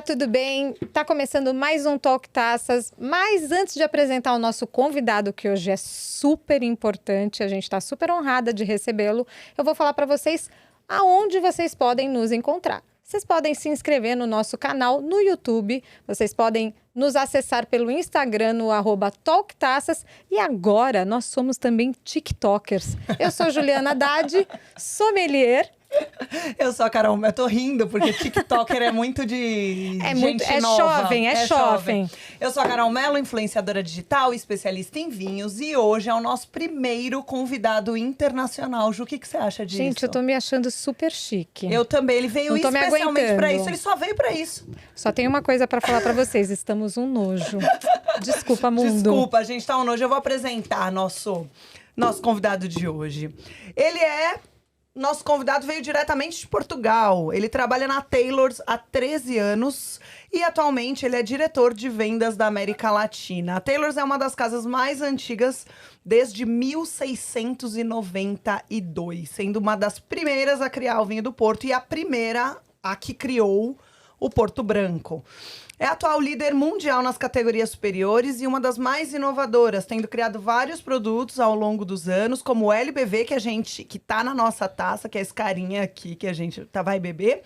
Olá, tudo bem? Tá começando mais um Talk Taças, mas antes de apresentar o nosso convidado, que hoje é super importante, a gente está super honrada de recebê-lo, eu vou falar para vocês aonde vocês podem nos encontrar. Vocês podem se inscrever no nosso canal no YouTube, vocês podem nos acessar pelo Instagram no @talktaças e agora nós somos também TikTokers. Eu sou Juliana Haddad, sommelier. Eu sou a Carol, eu tô rindo, porque TikToker é muito de gente nova. É jovem. Eu sou a Carol Mello, influenciadora digital, especialista em vinhos. E hoje é o nosso primeiro convidado internacional. Ju, o que você acha disso? Gente, eu tô me achando super chique. Eu também, ele veio especialmente pra isso. Ele só veio pra isso. Só tem uma coisa pra falar pra vocês, estamos um nojo. Desculpa, mundo. Desculpa, a gente tá um nojo. Eu vou apresentar nosso convidado de hoje. Nosso convidado veio diretamente de Portugal. Ele trabalha na Taylors há 13 anos e atualmente ele é diretor de vendas da América Latina. A Taylors é uma das casas mais antigas desde 1692, sendo uma das primeiras a criar o vinho do Porto e a primeira a que criou o Porto Branco. É atual líder mundial nas categorias superiores e uma das mais inovadoras, tendo criado vários produtos ao longo dos anos, como o LBV, que tá na nossa taça, que é esse carinha aqui que a gente vai beber,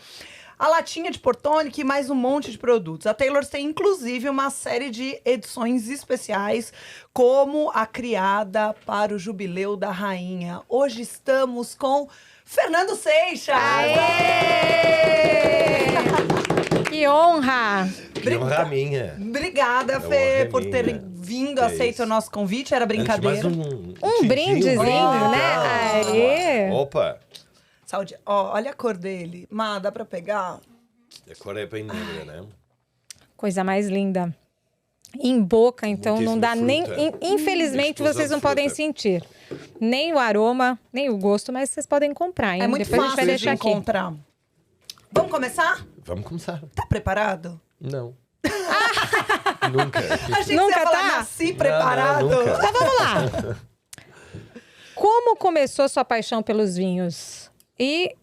a latinha de Portonic e mais um monte de produtos. A Taylors tem, inclusive, uma série de edições especiais, como a criada para o Jubileu da Rainha. Hoje estamos com Fernando Seixas! Aê! Que honra! Que honra minha. Obrigada, Fê, por ter vindo, aceito o nosso convite. Era brincadeira. Um brindezinho, né? Aê! Opa! Saúde. Ó, olha a cor dele. Má, dá pra pegar? A cor é bem negra, né? Coisa mais linda. Em boca, então, não dá nem... Infelizmente, vocês não podem sentir nem o aroma, nem o gosto, mas vocês podem comprar, hein? É muito Depois fácil a gente vai deixar de encontrar. Vamos começar? Vamos começar. Tá preparado? Não. Nunca. Achei Nunca que você ia falar, tá? nasci preparado. Não, nunca. Então vamos lá. Como começou sua paixão pelos vinhos? E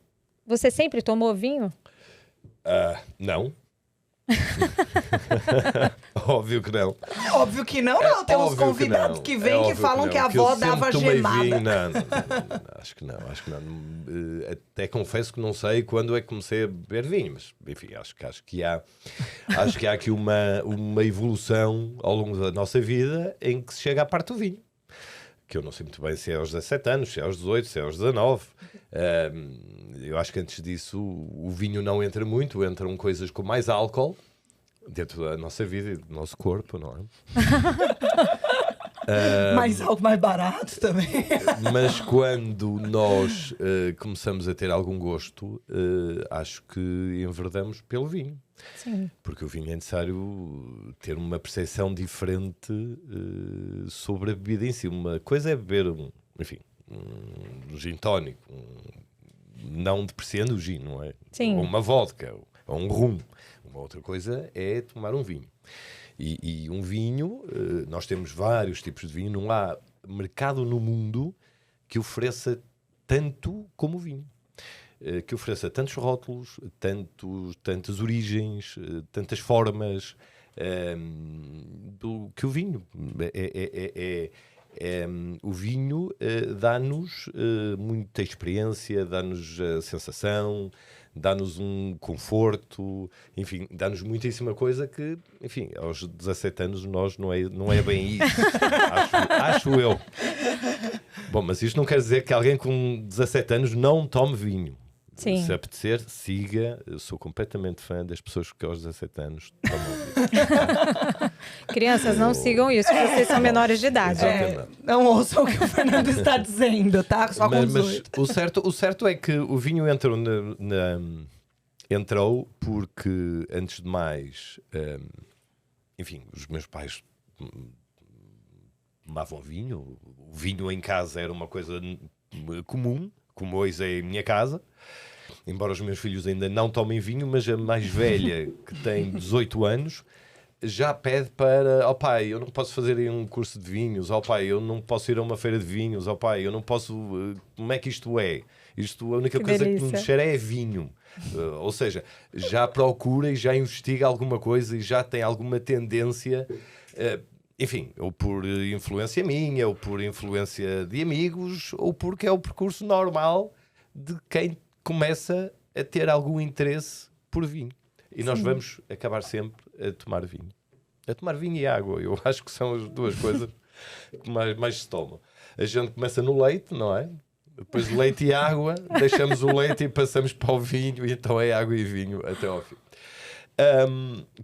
você sempre tomou vinho? Não. Óbvio que não. Óbvio que não. Tem uns convidados que vêm que falam que a avó dava gemada. Vinho, não. Acho que não. Até confesso que não sei quando é que comecei a beber vinho, mas enfim, acho que há aqui uma evolução ao longo da nossa vida em que se chega à parte do vinho. Que eu não sei muito bem se é aos 17 anos, se é aos 18, se é aos 19. Eu acho que antes disso o vinho não entra muito, entram coisas com mais álcool dentro da nossa vida e do nosso corpo, não é? Algo mais barato também. Mas quando nós começamos a ter algum gosto, acho que enverdamos pelo vinho. Sim. Porque o vinho é necessário ter uma percepção diferente sobre a bebida em si. Uma coisa é beber um gin tónico, não depreciando o gin, não é? Sim. Ou uma vodka, ou um rum. Uma outra coisa é tomar um vinho. E um vinho, nós temos vários tipos de vinho, não há mercado no mundo que ofereça tanto como o vinho. Que ofereça tantos rótulos, tantas origens, tantas formas do que o vinho. O vinho dá-nos muita experiência, dá-nos a sensação, dá-nos um conforto, enfim, dá-nos muitíssima coisa que, enfim, aos 17 anos nós não é bem isso. acho eu. Bom, mas isto não quer dizer que alguém com 17 anos não tome vinho. Sim. Se apetecer, siga. Eu sou completamente fã das pessoas que aos 17 anos tomam vinho. Crianças, não sigam isso, porque vocês são menores de idade. Não ouçam o que o Fernando está dizendo, tá? Só com 18. Mas o certo é que o vinho entrou porque, antes de mais, enfim, os meus pais tomavam vinho. O vinho em casa era uma coisa comum, como hoje é em minha casa. Embora os meus filhos ainda não tomem vinho, mas a mais velha, que tem 18 anos, já pede para... Ó pai, eu não posso fazer um curso de vinhos. Ó pai, eu não posso ir a uma feira de vinhos. Ó pai, eu não posso... Como é que isto é? Isto, a única Que coisa que delícia. me cheira é vinho. Ou seja, já procura e já investiga alguma coisa e já tem alguma tendência, enfim, ou por influência minha, ou por influência de amigos, ou porque é o percurso normal de quem começa a ter algum interesse por vinho. E nós vamos acabar sempre a tomar vinho. A tomar vinho e água. Eu acho que são as duas coisas que mais se tomam. A gente começa no leite, não é? Depois leite e água, deixamos o leite e passamos para o vinho, e então é água e vinho até ao fim.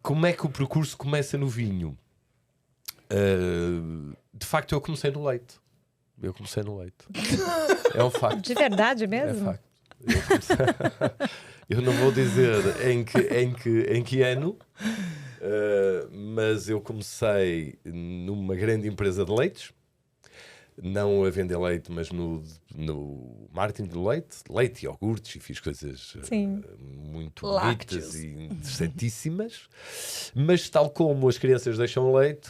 Como é que o percurso começa no vinho? De facto, eu comecei no leite. É um facto. De verdade É mesmo? facto. Eu não vou dizer em que ano, mas eu comecei numa grande empresa de leites, não a vender leite, mas no marketing de leite e iogurtes, e fiz coisas Sim. muito Lácteos. bonitas e interessantíssimas. Mas tal como as crianças deixam leite,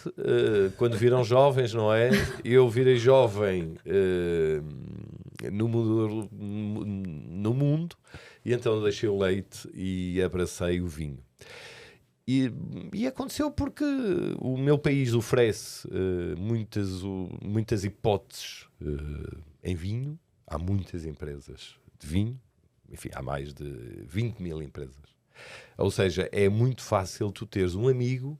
quando viram jovens, não é? Eu virei jovem no mundo, e então deixei o leite e abracei o vinho. E aconteceu porque o meu país oferece muitas hipóteses em vinho. Há muitas empresas de vinho. Enfim, há mais de 20 mil empresas. Ou seja, é muito fácil tu teres um amigo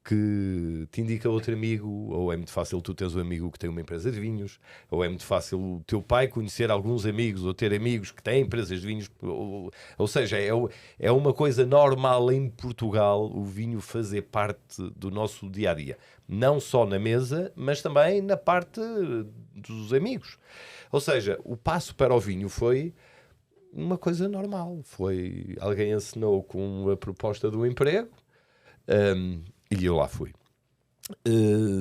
que te indica outro amigo, ou é muito fácil tu teres um amigo que tem uma empresa de vinhos, ou é muito fácil o teu pai conhecer alguns amigos, ou ter amigos que têm empresas de vinhos, ou seja, é uma coisa normal em Portugal o vinho fazer parte do nosso dia-a-dia. Não só na mesa, mas também na parte dos amigos. Ou seja, o passo para o vinho foi uma coisa normal. Foi alguém assinou com a proposta do emprego, e eu lá fui.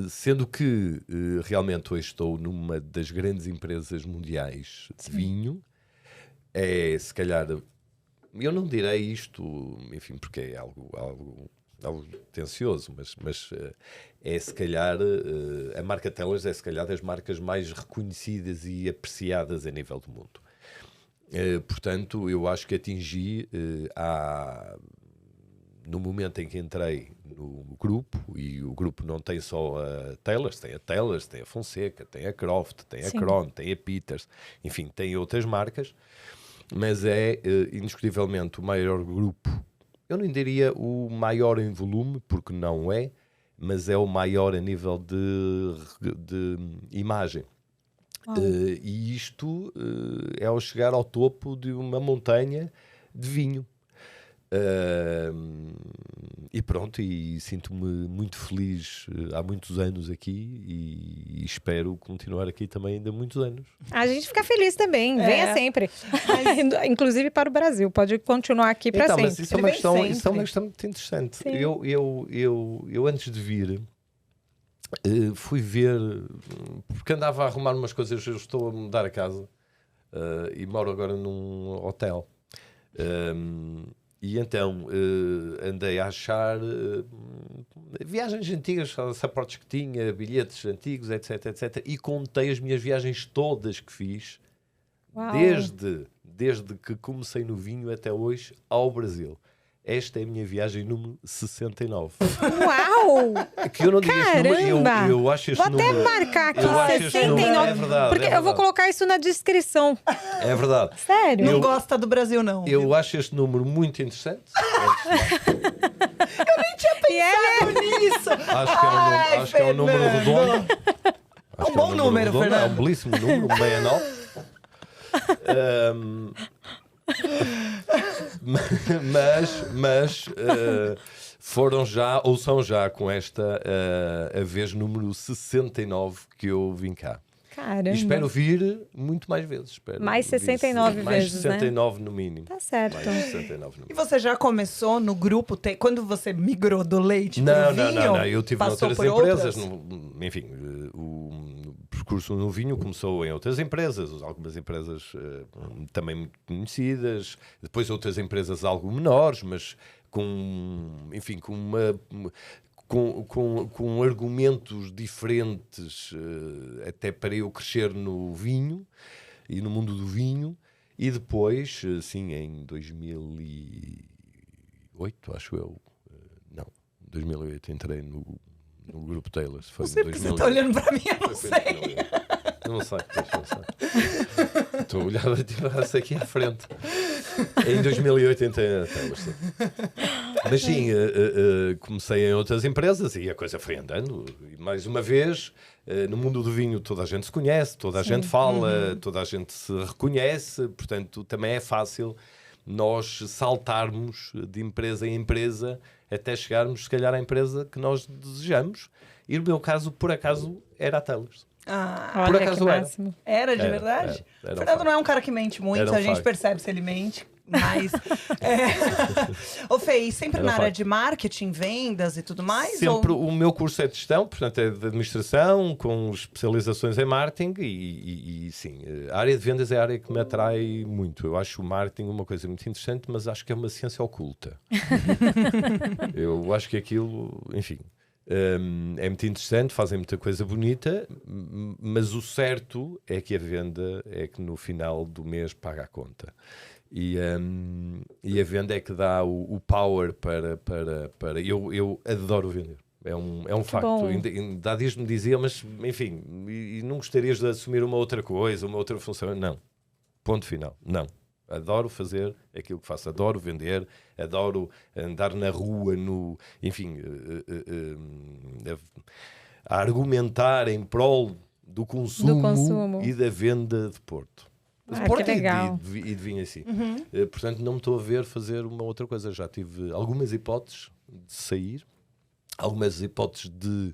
Sendo que realmente hoje estou numa das grandes empresas mundiais de vinho. É, se calhar, eu não direi isto, enfim, porque é algo tencioso, mas é se calhar, a marca Tellers é se calhar das marcas mais reconhecidas e apreciadas a nível do mundo. Portanto, eu acho que atingi no momento em que entrei no grupo, e o grupo não tem só a Tellers, tem a Fonseca, tem a Croft, tem a Sim. Crown, tem a Peters, enfim, tem outras marcas, mas é indiscutivelmente o maior grupo. Eu não diria o maior em volume, porque não é, mas é o maior a nível de imagem. E isto é ao chegar ao topo de uma montanha de vinho. E pronto, e sinto-me muito feliz há muitos anos aqui, e espero continuar aqui também ainda muitos anos. A gente fica feliz também, venha sempre. Inclusive para o Brasil, pode continuar aqui para Então, sempre. mas isso é uma Vem questão, sempre. isso é uma questão muito interessante. Sim. Eu antes de vir fui ver, porque andava a arrumar umas coisas. Eu estou a mudar a casa e moro agora num hotel. E então andei a achar viagens antigas, passaportes que tinha, bilhetes antigos, etc, etc. E contei as minhas viagens todas que fiz, Uau. desde que comecei no vinho até hoje ao Brasil. Esta é a minha viagem número 69. Uau! Que eu não digo este número, Caramba! eu acho este Vou até número. marcar aqui eu acho este número, 69. é verdade, Porque é eu vou verdade. colocar isso na descrição. É verdade. Sério? Não gosta do Brasil, não. Eu acho este número muito interessante. E ele Nisso. Acho que é um número redondo. Acho que bom número, redondo, é Fernando. um belíssimo número, um 69. Mas foram já, ou são já, com esta a vez número 69 que eu vim cá. Caramba. E espero vir muito mais vezes. Espero Mais vir 69 mais vezes, né? 69 no mínimo. Tá certo. Mais 69 no E mínimo. você já começou no grupo? Quando você migrou do leite Não, pro não, vinho? não, não. Eu tive passou noutras por empresas. outras? Enfim, o percurso no vinho começou em outras empresas, algumas empresas também muito conhecidas, depois outras empresas algo menores, mas enfim, com argumentos diferentes, até para eu crescer no vinho e no mundo do vinho. E depois, sim, em 2008, acho eu, não, 2008 entrei no Grupo Taylors. Foi Não sei porque você está olhando para mim, eu não sei. Não sei. Estou a olhar tipo, aqui à frente. Em 2008 entrei na Taylors. Mas sim, comecei em outras empresas e a coisa foi andando. E mais uma vez, no mundo do vinho toda a gente se conhece, toda a gente fala, toda a gente se reconhece. Portanto, também é fácil nós saltarmos de empresa em empresa até chegarmos, se calhar, à empresa que nós desejamos. E no meu caso, por acaso, era a Taylors. Por acaso era de verdade? Era Fernando não é um cara que mente muito, a gente percebe se ele mente. Mas. Ô, Fê, e sempre na área de marketing, vendas e tudo mais? Sempre. O meu curso é de gestão, portanto é de administração, com especializações em marketing e sim, a área de vendas é a área que me atrai muito. Eu acho o marketing uma coisa muito interessante, mas acho que é uma ciência oculta. Eu acho que aquilo, enfim. É muito interessante, fazem muita coisa bonita, mas o certo é que a venda é que no final do mês paga a conta. E a venda é que dá o power para... Eu adoro vender. É um facto. Ainda há dias me dizia, mas enfim, e não gostarias de assumir uma outra coisa, uma outra função? Não. Ponto final. Não. Adoro fazer aquilo que faço, adoro vender, adoro andar na rua, enfim, a argumentar em prol do consumo e da venda de Porto. De Porto que legal. E de vinho assim. Portanto, não me estou a ver fazer uma outra coisa. Já tive algumas hipóteses de sair, algumas hipóteses de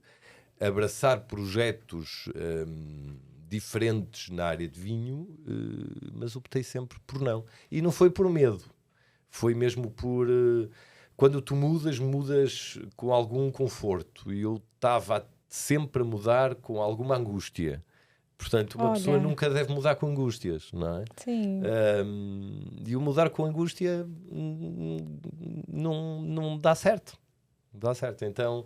abraçar projetos diferentes na área de vinho, mas optei sempre por não. E não foi por medo, foi mesmo por... quando tu mudas com algum conforto, e eu estava sempre a mudar com alguma angústia. Portanto, uma pessoa nunca deve mudar com angústias, não é? Sim. E o mudar com angústia não dá certo. Dá certo. Então,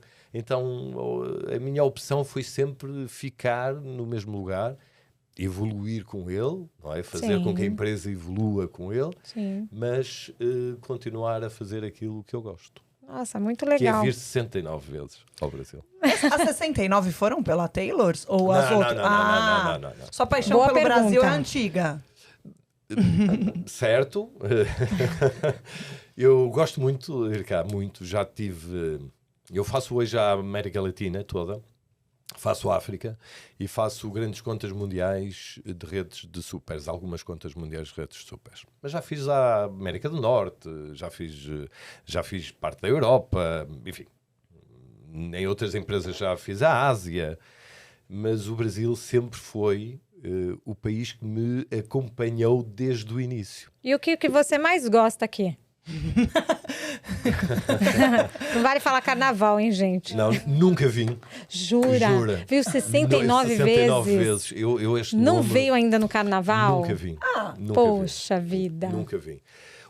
a minha opção foi sempre ficar no mesmo lugar, evoluir com ele, não é? Fazer com que a empresa evolua com ele, mas continuar a fazer aquilo que eu gosto. Nossa, muito legal. Que é vir 69 vezes ao Brasil. As 69 foram pela Taylors? Ou as outras? Não. Sua paixão Boa pelo pergunta. Brasil é antiga. Certo. Eu gosto muito de ir cá, muito. Já tive... Eu faço hoje a América Latina toda, faço a África e faço grandes contas mundiais de redes de supers, algumas contas mundiais de redes de supers. Mas já fiz a América do Norte, já fiz parte da Europa, enfim. Em outras empresas já fiz a Ásia, mas o Brasil sempre foi o país que me acompanhou desde o início. E o que você mais gosta aqui? Não vale falar carnaval, hein, gente? Não, nunca vim. Jura? Viu 69 vezes? Eu este não nome, veio ainda no carnaval? Nunca vim. Poxa vida. Nunca vim.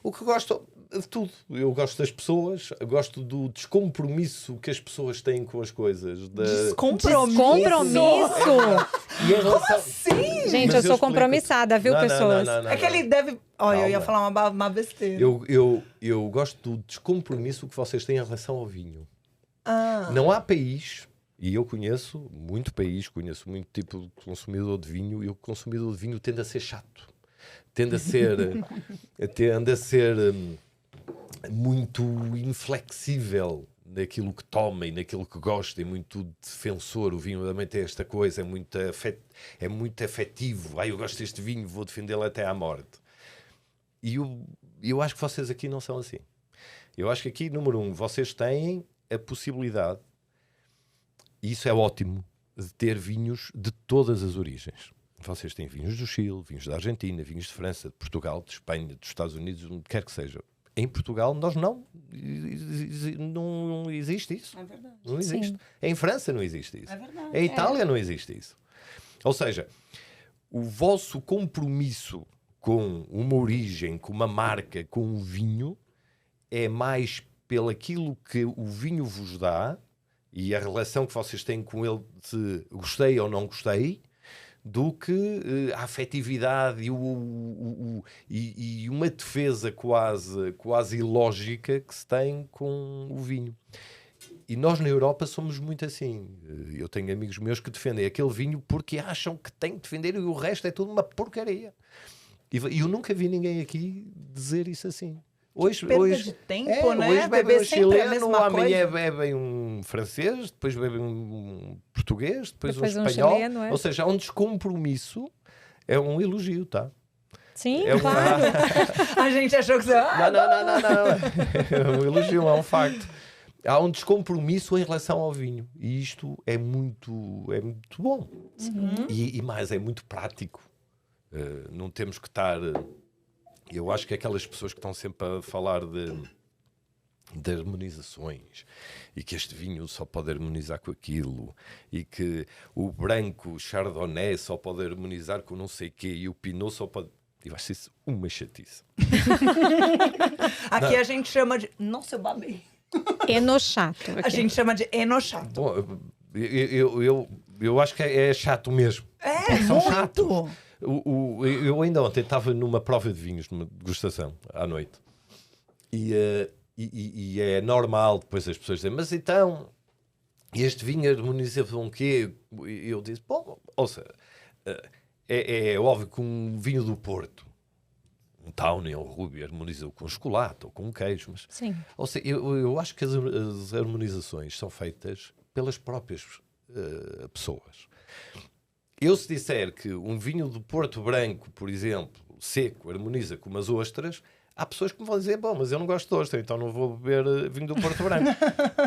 O que eu gosto de tudo. Eu gosto das pessoas, gosto do descompromisso que as pessoas têm com as coisas. Descompromisso? E em relação... Como assim? Gente, eu sou compromissada, viu, pessoas? É que ele deve... Olha, eu ia falar uma besteira. Eu gosto do descompromisso que vocês têm em relação ao vinho. Não há país, e eu conheço muito tipo de consumidor de vinho, e o consumidor de vinho tende a ser chato. Tende a ser muito inflexível naquilo que toma e naquilo que gosta, e muito defensor. O vinho também tem esta coisa, é muito afetivo. Eu gosto deste vinho, vou defendê-lo até à morte. E eu acho que vocês aqui não são assim. Eu acho que aqui, número 1, vocês têm a possibilidade, e isso é ótimo, de ter vinhos de todas as origens. Vocês têm vinhos do Chile, vinhos da Argentina, vinhos de França, de Portugal, de Espanha, dos Estados Unidos, onde quer que seja. Em Portugal, nós não existe isso. É verdade. Não existe. Sim. Em França não existe isso. É verdade. Em Itália não existe isso. Ou seja, o vosso compromisso com uma origem, com uma marca, com um vinho, é mais pelaquilo que o vinho vos dá e a relação que vocês têm com ele, se gostei ou não gostei, do que a afetividade e uma defesa quase ilógica que se tem com o vinho. E nós na Europa somos muito assim. Eu tenho amigos meus que defendem aquele vinho porque acham que têm que defender e o resto é tudo uma porcaria. E eu nunca vi ninguém aqui dizer isso assim. Hoje, de tempo, né? Hoje bebem um chileno, amanhã coisa. bebem um francês, depois bebem um português, depois um um espanhol. chileno, Ou seja, há um descompromisso, é um elogio, tá? Sim, É claro. A gente achou que você... Não. É um elogio, é um facto. Há um descompromisso em relação ao vinho. E isto é muito bom. E mais, é muito prático. Não temos que estar... Eu acho que aquelas pessoas que estão sempre a falar de harmonizações e que este vinho só pode harmonizar com aquilo e que o branco Chardonnay só pode harmonizar com não sei o quê e o Pinot só pode... Eu acho isso uma chatice. Aqui a gente chama de... Nossa, eu babei. Enochato. A gente chama de enochato. Bom, eu acho que é chato mesmo. São muito! chatos. Eu ainda ontem estava numa prova de vinhos, numa degustação, à noite. E é normal depois as pessoas dizem, mas então, este vinho harmoniza com o quê? E eu disse, bom, ouça, é óbvio que um vinho do Porto, um Tawny ou um Ruby, harmoniza com chocolate ou com queijo, mas... Sim. Ou seja, eu acho que as harmonizações são feitas pelas próprias pessoas. Eu, se disser que um vinho do Porto Branco, por exemplo, seco, harmoniza com umas ostras, há pessoas que me vão dizer, bom, mas eu não gosto de ostra, então não vou beber vinho do Porto Branco.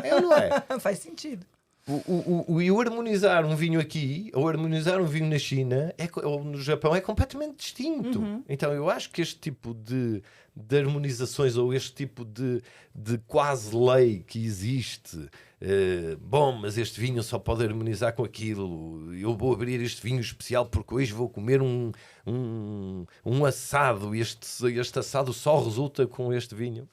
É ou não é? Faz sentido. E o harmonizar um vinho aqui, ou harmonizar um vinho na China, ou no Japão, é completamente distinto. Então eu acho que este tipo de harmonizações, ou este tipo de quase lei que existe, bom, mas este vinho só pode harmonizar com aquilo, eu vou abrir este vinho especial porque hoje vou comer um assado, e este assado só resulta com este vinho.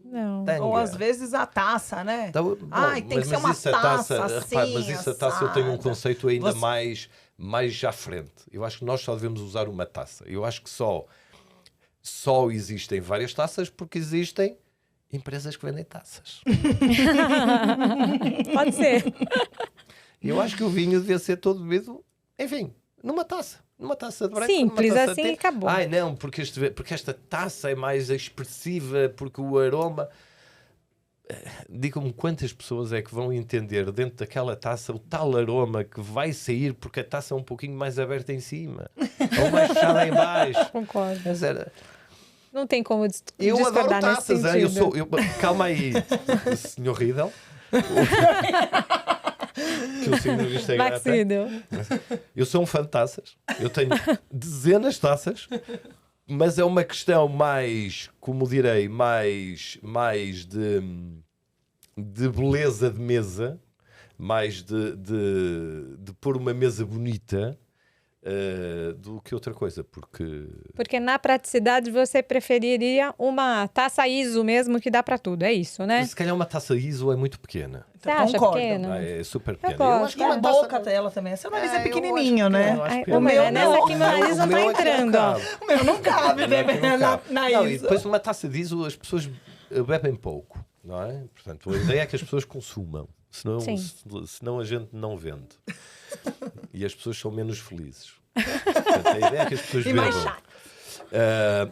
Não. Tanga. Ou às vezes a taça, né? Então, Ai, tem que ser uma taça assim, mas isso a taça eu tenho um assada. conceito ainda mais à frente. Eu acho que nós só devemos usar uma taça. Eu acho que só existem várias taças porque existem empresas que vendem taças. Pode ser. Eu acho que o vinho devia ser todo bebido, enfim, numa taça. Numa taça de branco. Simples, numa taça assim de... e acabou. Ai, não, porque esta taça é mais expressiva, porque o aroma... Digam-me quantas pessoas é que vão entender dentro daquela taça o tal aroma que vai sair porque a taça é um pouquinho mais aberta em cima ou mais fechada em baixo. Concordo. Mas Não tem como eu adoro discordar nesse taças, sentido. calma aí, Sr. Riedel. Que eu sigo no Instagram. Max Riedel. Eu sou um fã de taças. Eu tenho dezenas de taças. Mas é uma questão mais, como direi, mais de beleza de mesa, mais de pôr uma mesa bonita do que outra coisa, Porque na praticidade você preferiria uma taça ISO mesmo que dá para tudo, é isso, né? se calhar uma taça ISO é muito pequena. Você acha Concordo. pequena? É super pequena. gosto. acho que E a uma taça- boca dela também. Seu nariz é eu pequenininho, acho né? pequeno, eu acho Ai, pequeno. ô, mas meu nessa não. aqui meu nariz não O tá meu é que não entrando, ó. cabe. O meu não cabe, né? Na Não, e ISO. depois uma taça de ISO as pessoas bebem pouco, não é? Portanto, a ideia é que as pessoas consumam, Sim. senão a gente não vende. E as pessoas são menos felizes. Portanto, a ideia é que as pessoas E bebam. mais chato.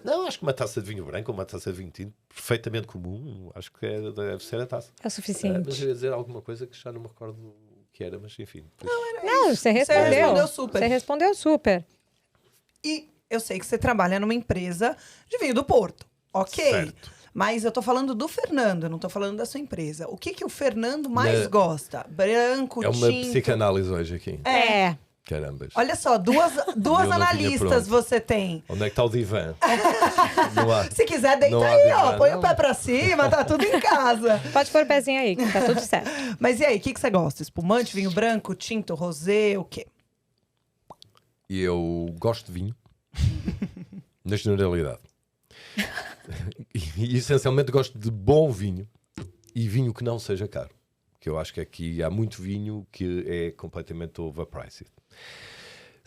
Não, acho que uma taça de vinho branco ou uma taça de vinho tinto, perfeitamente comum, acho que deve ser a taça. É o suficiente. Mas eu ia dizer alguma coisa que já não me recordo o que era, mas enfim. Depois... Não, você respondeu. respondeu super. Você respondeu super. E eu sei que você trabalha numa empresa de vinho do Porto. Ok. Certo. Mas eu tô falando do Fernando, eu não tô falando da sua empresa. O que o Fernando mais Na- gosta? Branco, É uma tinto? psicanálise hoje aqui. É. Carambas. Olha só, duas Eu não tinha analistas pronto. você tem. Onde é que está o divã? Não há. Se quiser, deita Não há aí, divã, ó. Põe não. o pé pra cima, tá tudo em casa. Pode pôr o pezinho aí, que tá tudo certo. Mas e aí, o que você gosta? Espumante, vinho branco, tinto, rosé, o quê? E eu gosto de vinho, na generalidade. E essencialmente gosto de bom vinho e vinho que não seja caro. Que eu acho que aqui há muito vinho que é completamente overpriced.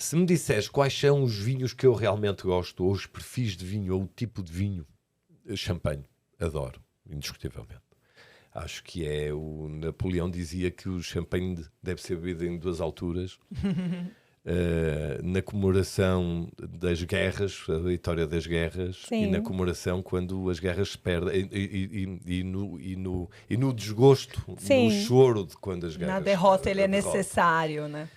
Se me disseres quais são os vinhos que eu realmente gosto, ou os perfis de vinho, ou o tipo de vinho, champanhe, adoro, indiscutivelmente. Acho que o Napoleão dizia que o champanhe deve ser bebido em 2 alturas. Na comemoração das guerras, a vitória das guerras, Sim. e na comemoração quando as guerras se perdem, e no desgosto, Sim. no choro de quando as guerras... Na derrota ele é na derrota. necessário, né?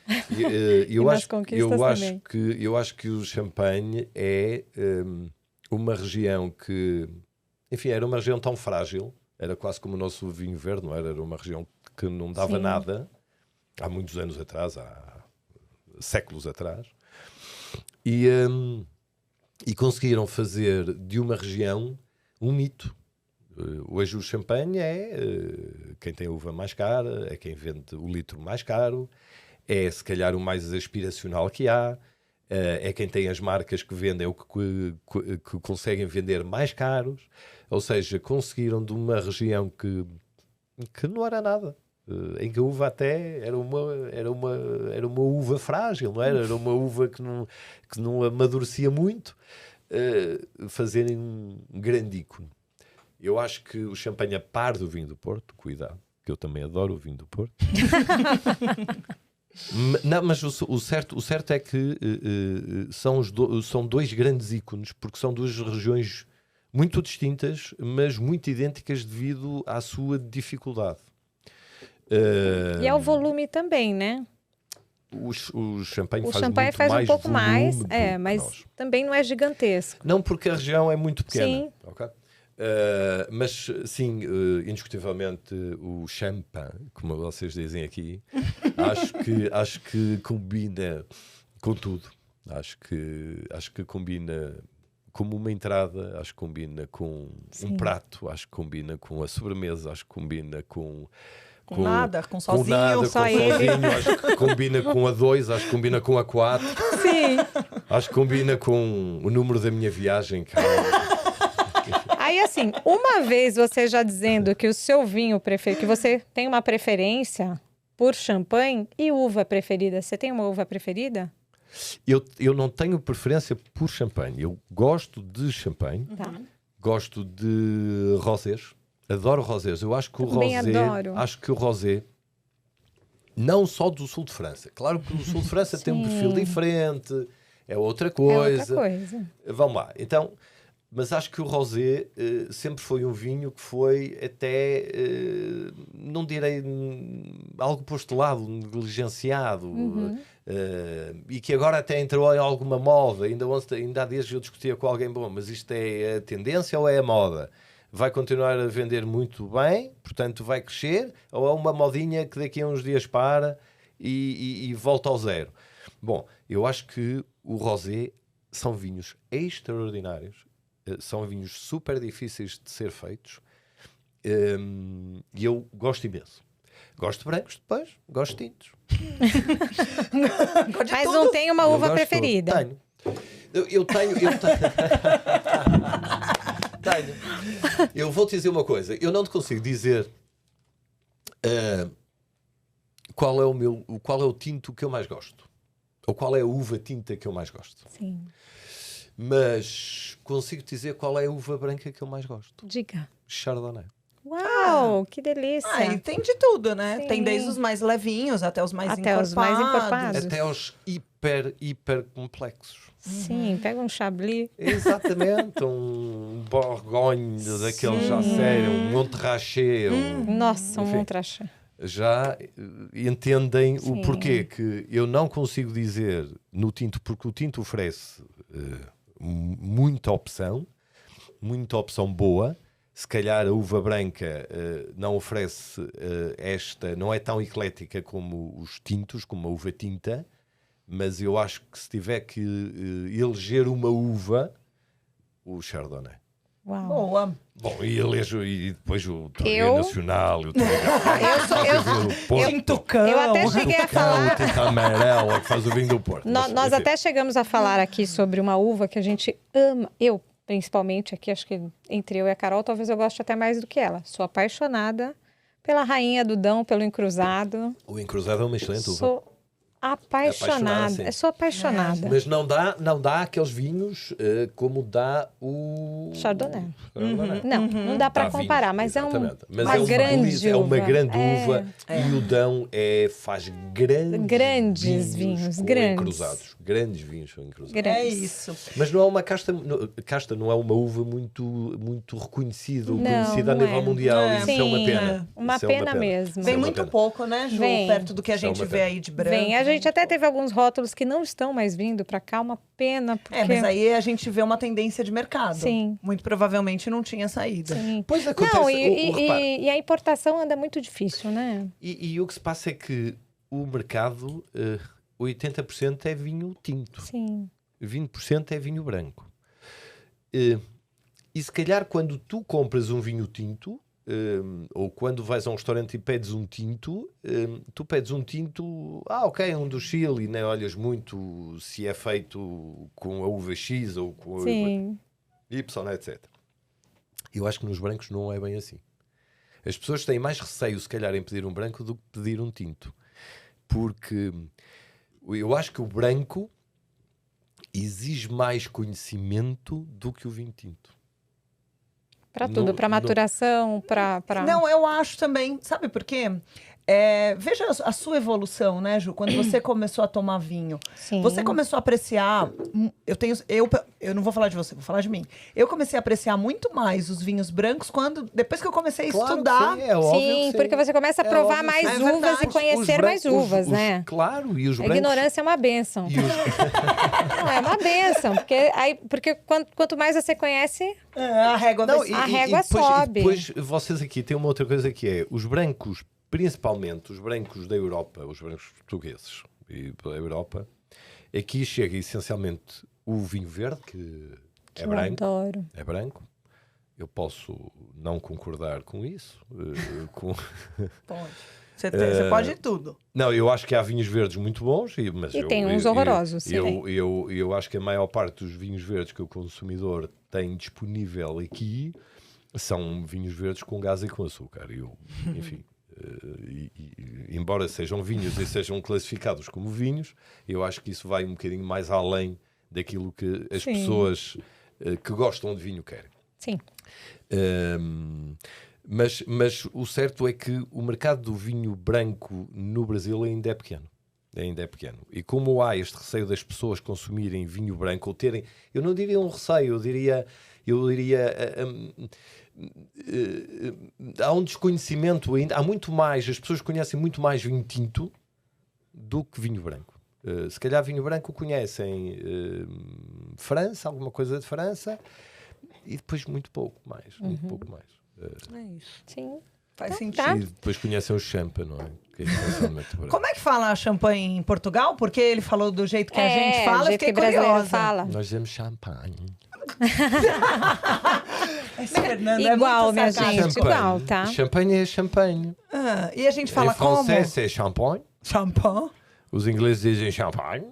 Eu nas acho, conquistas também. eu acho que o Champagne é uma região que, enfim, era uma região tão frágil, era quase como o nosso vinho verde, não era? Era uma região que não dava Sim. nada, há muitos anos atrás, há séculos atrás, e conseguiram fazer de uma região um mito. Hoje o champanhe é quem tem a uva mais cara, é quem vende o litro mais caro, é se calhar o mais aspiracional que há, é quem tem as marcas que vendem ou que conseguem vender mais caros. Ou seja, conseguiram de uma região que não era nada, em que a uva até era uma uva frágil, não era? Era uma uva que não amadurecia muito, fazerem um grande ícone. Eu acho que o champanhe, a par do vinho do Porto, cuidado, que eu também adoro o vinho do Porto. Não, mas o certo é que são 2 grandes ícones, porque são 2 regiões muito distintas, mas muito idênticas devido à sua dificuldade. E ao volume também, né? O champanhe O faz champanhe muito faz mais um pouco volume mais, do que mas nós. também não é gigantesco. Não, porque a região é muito pequena. Sim. Okay? Mas sim, indiscutivelmente o champagne, como vocês dizem aqui, acho que combina com tudo. Acho que combina como uma entrada, acho que combina com um prato, acho que combina com a sobremesa, acho que combina com nada, com sozinho. Só ele. Sozinho, acho que combina com a 2, acho que combina com a 4. Sim. Acho que combina com o número da minha viagem, cara. Aí, assim, uma vez você já dizendo que o seu vinho preferido, que você tem uma preferência por champanhe e uva preferida. Você tem uma uva preferida? Eu não tenho preferência por champanhe. Eu gosto de champanhe, gosto de rosés, adoro rosés. Eu acho que o Também rosé, adoro. acho que o rosé, não só do sul de França. Claro que o sul de França tem um perfil diferente, é outra coisa. É outra coisa. Vamos lá. Então, mas acho que o rosé sempre foi um vinho que foi até, não direi algo postulado, negligenciado, e que agora até entrou em alguma moda. Ainda há dias eu discutia com alguém, bom, mas isto é a tendência ou é a moda? Vai continuar a vender muito bem, portanto vai crescer, ou é uma modinha que daqui a uns dias para e volta ao zero? Bom, eu acho que o rosé são vinhos extraordinários, são vinhos super difíceis de ser feitos, e eu gosto imenso. Gosto de brancos, depois gosto de tintos. Mas não tem uma uva preferida? Tenho. Eu tenho. Tenho. Eu vou-te dizer uma coisa. Eu não te consigo dizer qual é o tinto que eu mais gosto. Ou qual é a uva tinta que eu mais gosto. Sim. Mas consigo te dizer qual é a uva branca que eu mais gosto. Diga. Chardonnay. Uau, que delícia. E tem de tudo, né? Sim. Tem desde os mais levinhos até os mais encorpados. Os mais encorpados. Até os hiper complexos. Sim, pega um chablis. Exatamente. Um Borgonhe daquele já sério, um Montrachet. Nossa, um enfim. Montrachet. Já entendem Sim. o porquê que eu não consigo dizer no tinto, porque o tinto oferece muita opção boa. Se calhar a uva branca não oferece não é tão eclética como os tintos, como a uva tinta, mas eu acho que se tiver que eleger uma uva, o Chardonnay. Uau. Boa. Bom, e depois o Torreio Nacional, o Torreio Eu até cheguei a falar. O tinta amarela que faz o vinho do Porto. Nós até chegamos a falar aqui sobre uma uva que a gente ama. Eu, principalmente, aqui, acho que entre eu e a Carol, talvez eu goste até mais do que ela. Sou apaixonada pela Rainha do Dão, pelo Encruzado. O Encruzado é uma excelente uva. Apaixonada. sim. Eu sou apaixonada. Mas não dá aqueles vinhos como dá o Chardonnay. Chardonnay. Não dá para Dá comparar, vinho, mas exatamente. Mas uma é grande delícia, é uma uva. grande uva e o Dão faz Grandes vinhos, com grandes. encruzados. Grandes vinhos são encruzados. Grandes. É isso. Mas não é uma casta não é uma uva muito reconhecida ou Não, conhecida a não nível é. mundial. É. Isso é uma Sim, pena. uma Isso é pena mesmo. Isso é Vem uma muito pena. pouco, né, Ju? Vem. Perto do que a Isso é gente uma vê pena. aí de branco. Vem. A gente até teve alguns rótulos que não estão mais vindo para cá, uma pena, porque... Mas aí a gente vê uma tendência de mercado. Sim. Muito provavelmente não tinha saída. Sim. Pois acontece. Não, repare, e a importação anda muito difícil, né? e o que se passa é que o mercado, 80% é vinho tinto. Sim. 20% é vinho branco. E se calhar quando tu compras um vinho tinto, ou quando vais a um restaurante e pedes um tinto, tu pedes um tinto, ok, um do Chile, nem olhas muito se é feito com a uva X ou com a uva Sim. Y, etc. Eu acho que nos brancos não é bem assim. As pessoas têm mais receio, se calhar, em pedir um branco do que pedir um tinto. Porque eu acho que o branco exige mais conhecimento do que o vinho tinto. Para tudo, para maturação, para... Não, eu acho também. Sabe por quê? Veja a sua evolução, né, Ju? Quando você começou a tomar vinho. Sim. Você começou a apreciar... Eu não vou falar de você, vou falar de mim. Eu comecei a apreciar muito mais os vinhos brancos depois que eu comecei a estudar. Que sim, é óbvio que Sim, porque você começa a É provar óbvio, mais sim. uvas verdade. e conhecer mais uvas, né? Claro, e os A brancos... ignorância é uma bênção. E os... Não, é uma bênção, porque quanto mais você conhece, A régua vai A régua depois, sobe. E depois vocês aqui têm uma outra coisa que é os brancos, principalmente os brancos da Europa, os brancos portugueses e pela Europa, aqui chega essencialmente o vinho verde, que é eu branco. adoro. É branco. Eu posso não concordar com isso. Pode. Você pode tudo. Não, eu acho que há vinhos verdes muito bons, mas Tem uns horrorosos, sim. Eu acho que a maior parte dos vinhos verdes que o consumidor tem disponível aqui são vinhos verdes com gás e com açúcar. Enfim, embora sejam vinhos e sejam classificados como vinhos, eu acho que isso vai um bocadinho mais além daquilo que as pessoas que gostam de vinho querem. Sim. Mas o certo é que o mercado do vinho branco no Brasil ainda é pequeno. E como há este receio das pessoas consumirem vinho branco ou terem, eu não diria um receio, eu diria há um desconhecimento ainda, há muito mais, as pessoas conhecem muito mais vinho tinto do que vinho branco. Se calhar vinho branco conhecem França, alguma coisa de França, e depois muito pouco mais. É isso. Sim. Faz sentido. Tá. E depois conhecem o champa, não é? Que é essencialmente branco. Como é que fala champanhe em Portugal? Porque ele falou do jeito que a gente do fala, eu jeito fiquei que brasileiro curiosa. fala. Nós dizemos champanhe. Esse Fernando é Igual, muito minha sarcástico. gente. Igual, tá? Champanhe é champanhe. E a gente fala Em francês como? é champagne. Champagne. Os ingleses dizem champagne.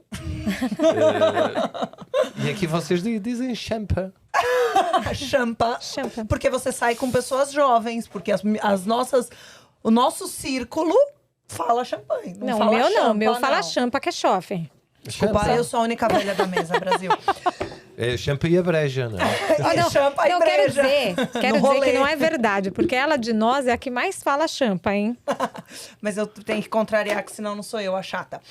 E aqui vocês dizem champa. Champa. Champa. Porque você sai com pessoas jovens, porque o nosso círculo fala champanhe. Não, fala o meu não. champa, O meu fala não. champa, que é chofe. Desculpa, eu sou a única velha da mesa, Brasil. É champa e a breja, não é? Não, champa e não, quero breja. dizer No rolê. que não é verdade, porque ela de nós é a que mais fala champa, hein? Mas eu tenho que contrariar, que senão não sou eu a chata.